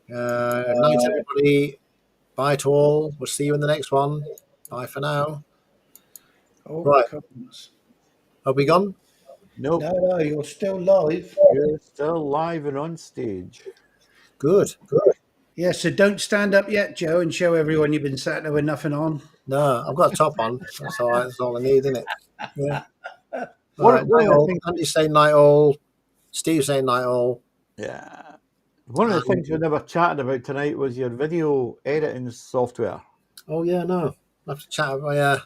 Night, everybody. Bye to all. We'll see you in the next one. Bye for now. Oh, Right. goodness. Are we gone? Nope. No, you're still live. You're still live and on stage. Good. Yeah, so don't stand up yet, Joe, and show everyone you've been sat there with nothing on. No, I've got a top on. That's all right. That's all I need, isn't it? Yeah. All One right. of Night the all. things- Andy's saying night all. Steve's saying night all. Yeah. One of the things we never chatted about tonight was your video editing software. Oh yeah, no. I have to chat about